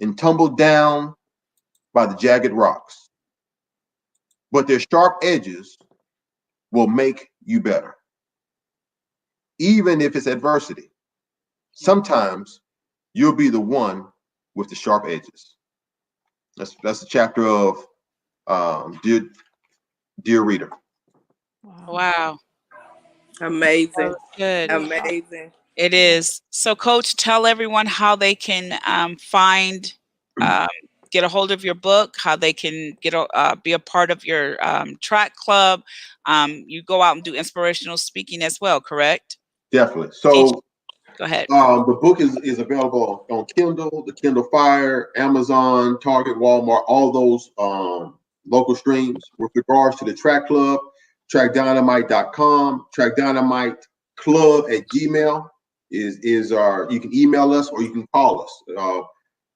and tumbled down by the jagged rocks, but their sharp edges will make you better. Even if it's adversity, sometimes you'll be the one with the sharp edges. That's a chapter of Dear Reader. Wow. Amazing. Good. Amazing. It is. So, Coach, tell everyone how they can get a hold of your book, how they can be a part of your track club. You go out and do inspirational speaking as well, correct? Definitely. So, go ahead. The book is available on Kindle, the Kindle Fire, Amazon, Target, Walmart, all those local streams. With regards to the track club, trackdynamite.com, trackdynamite.club@gmail is our. You can email us or you can call us.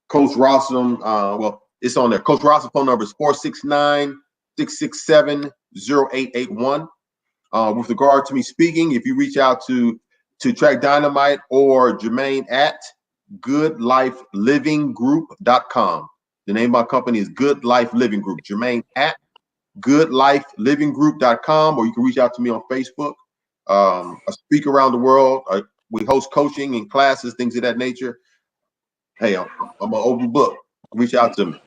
Coach Rossum, it's on there. Coach Rossum's phone number is 469-667-0881. With regard to me speaking, if you reach out to Track Dynamite or Germaine at goodlifeliving.group.com. The name of my company is Good Life Living Group. Germaine at goodlifeliving.group.com, or you can reach out to me on Facebook. I speak around the world. We host coaching and classes, things of that nature. Hey, I'm an open book. Reach out to me.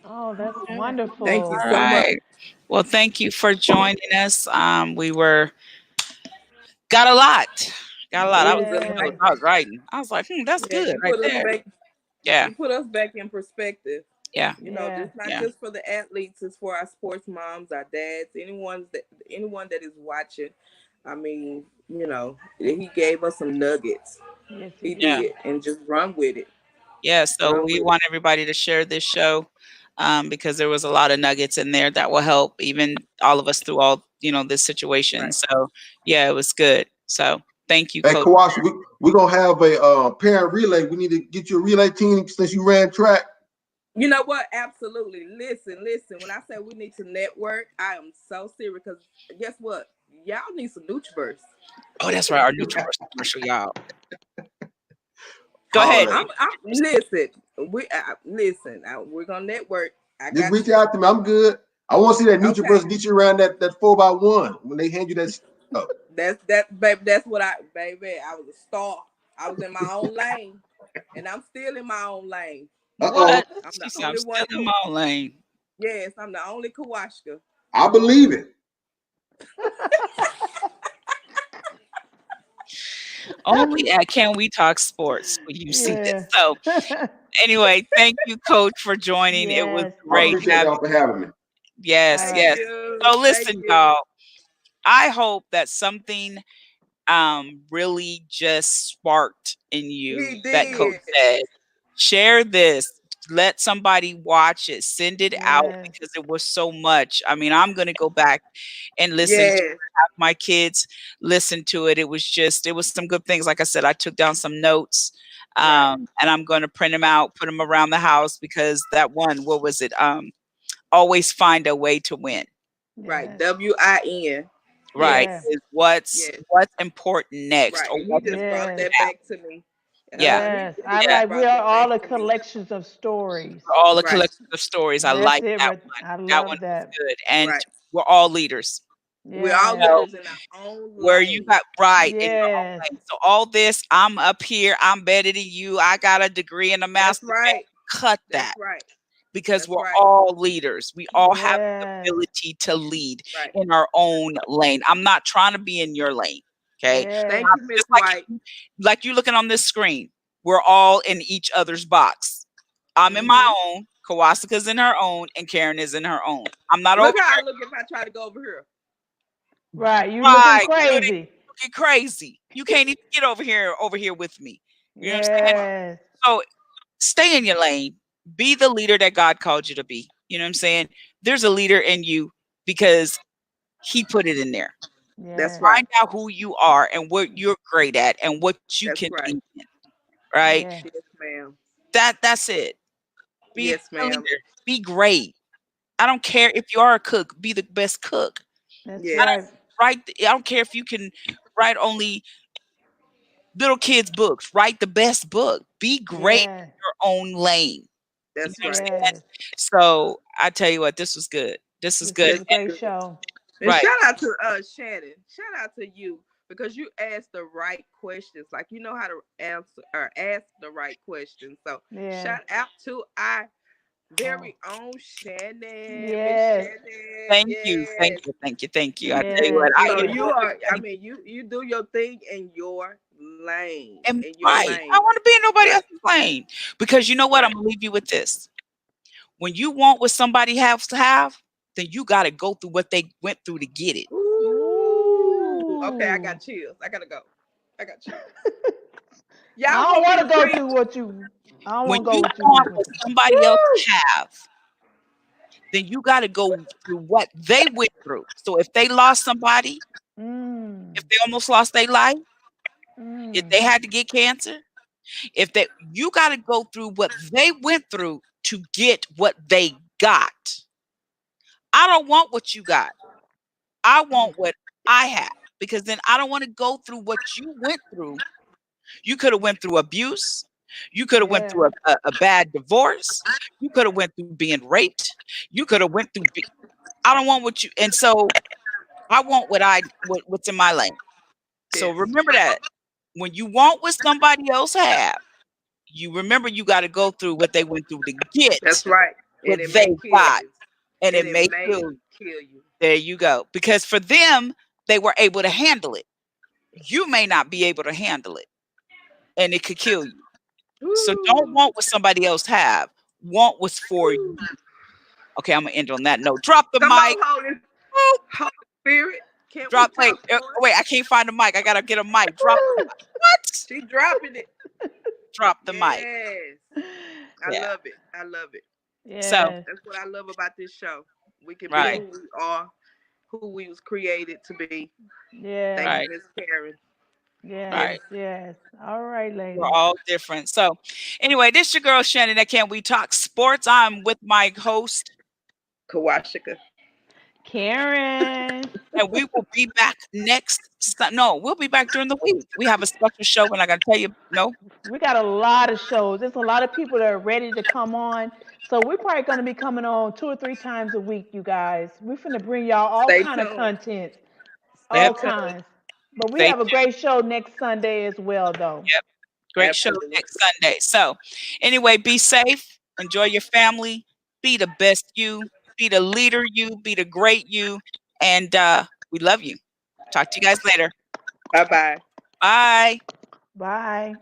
Oh, that's wonderful. Thank you so much. Well, thank you for joining us. We got a lot. I was writing. I was like, that's good right there. You put us back in perspective. Yeah. Just not just for the athletes, it's for our sports moms, our dads, anyone that is watching. I mean, he gave us some nuggets. Yes, he did, and just run with it. Yeah, so we want everybody to share this show because there was a lot of nuggets in there that will help even all of us through all this situation. Right. So yeah, it was good. So thank you, Hey, Coach. Kawash, we're gonna have a parent relay. We need to get you a relay team since you ran track. You know what? Absolutely. Listen. When I say we need to network, I am so serious because guess what? Y'all need some NutriBurst. Oh, that's right. Our NutriBurst commercial, y'all. Go All ahead. right. Listen. We're gonna network. I Just got reach you. out to me. I'm good. I want to see that Okay. NutriBurst get you around that 4x1 when they hand you that stuff. Baby. That's what baby. I was a star. I was in my own lane, and I'm still in my own lane. What? I'm She the said, I'm only still one. in my own lane. Yes, I'm the only Kawashka. I believe it. Only at Can We Talk Sports will you see this. Yeah. So anyway, thank you, Coach, for joining. It was Yes. I great appreciate having y'all for having me. Yes, All right. yes. You. So Thank listen, you. y'all. I hope that something really just sparked in you He that Coach did. said. Share this. Let somebody watch it. Send it out Yes. because it was so much. I mean, I'm going to go back and listen to Yes. it, have my kids listen to it. It was some good things. Like I said, I took down some notes Right. and I'm going to print them out, put them around the house because that one, what was it? Always find a way to win. Right. Yes. WIN. Right. Yeah. Is what's Yes. important next Right. or And he what just brought Yes. that back to me. Yeah. Yes. He I Yeah. just like we brought are that all back a to me. collections of stories. all the Right. collection of stories. I That's like it. that Right. one. I That one love was that. good. And Right. we're all leaders. We're all Yes. So leaders in our own where you lane. got right in your own Yes. lane. So all this, I'm up here, I'm better than you. I got a degree and a That's master's. right. Cut That's that. right. Because That's we're right. all leaders. We all have the Yes. ability to lead Right. in our own lane. I'm not trying to be in your lane. Okay. Thank Yes. you, Miss Just White. like you looking on this screen. We're all in each other's box. I'm in my own, Kawasaka's in her own, and Karen is in her own. I'm not over Look how I here. look if I try to go over here. Right. You looking Right. crazy. Looking crazy. You can't even get over here with me. You know what I'm saying? Yes. So stay in your lane. Be the leader that God called you to be. You know what I'm saying? There's a leader in you because he put it in there. That's Yes. right. Find out who you are and what you're great at and what you That's can right. be in. Right? Yes. Yes, ma'am. That's it. Be Yes, a ma'am. leader. Be great. I don't care if you are a cook. Be the best cook. That's Yes. right. I don't care if you can write only little kids' books. Write the best book. Be great in Yeah. your own lane. That's You right. understand? Yes. So I tell you what, this was good. This was This good. was a great show. And Right. shout out to Shannon. Shout out to you because you asked the right questions. Like you know how to answer or ask the right questions. So Yeah. shout out to our very own Shannon. Miss Yes. Shannon. Thank you. Yes. Thank you. Thank you. Thank you. I tell you Yes. what, I So even you are, I mean, you do your thing in your lane. am In your right. lane. I want to be in nobody Right. else's lane. Because you know what? Right. I'm gonna leave you with this. When you want what somebody has to have, then you gotta go through what they went through to get it. Ooh. Okay, I Ooh. got chills. I gotta go. I got chills. I Y'all don't want me want to to go preach? through what you. I don't When want to go you what you want went what through. somebody else have, then you gotta go through what they went through. So if they lost somebody, Mm. if they almost lost their life, if Mm. they had to get cancer, you got to go through what they went through to get what they got. I don't want what you got. I want what I have because then I don't want to go through what you went through. You could have went through abuse. You could have went Yeah. through a bad divorce. You could have went through being raped. You could have went through. I don't want what you. And so I want what's in my lane. So Yes. remember that when you want what somebody else have, you remember you got to go through what they went through to get That's right. what And it they may kill got, you. and it And it may may kill you. kill you. There you go. Because for them, they were able to handle it. You may not be able to handle it, and it could kill you. So don't Woo. want what somebody else have. Want what's for you. Okay, I'm gonna end on that note. Drop the Come mic. on, Woo. Holy Spirit. Can't we Drop. talk more? Wait. I can't find the mic. I gotta get a mic. Drop. What? She dropping it. Drop the mic. Yes. I Yeah. love it. I love it. So Yes. That's what I love about this show. We can be right. who we are, who we was created to be. Yeah. Thank Right. you, Miss Karen. Yes. Right. Yes. All right, We're ladies. all different. So anyway, this your girl Shannon at Can We Talk Sports. I'm with my host, Kawashika. Karen. and we will be back no, we'll be back during the week. We have a special show, and I gotta tell you, no, We got a lot of shows. There's a lot of people that are ready to come on. So we're probably going to be coming on 2 or 3 times a week, you guys. We're finna bring y'all all Stay kind of tuned. content, stay all tuned. kinds. But we Stay have a great show next Sunday as well, though. Yep. Great show Absolutely. next Sunday. So anyway, be safe, enjoy your family, be the best you, be the leader you, be the great you, and we love you. Talk to you guys later. Bye bye. Bye. Bye.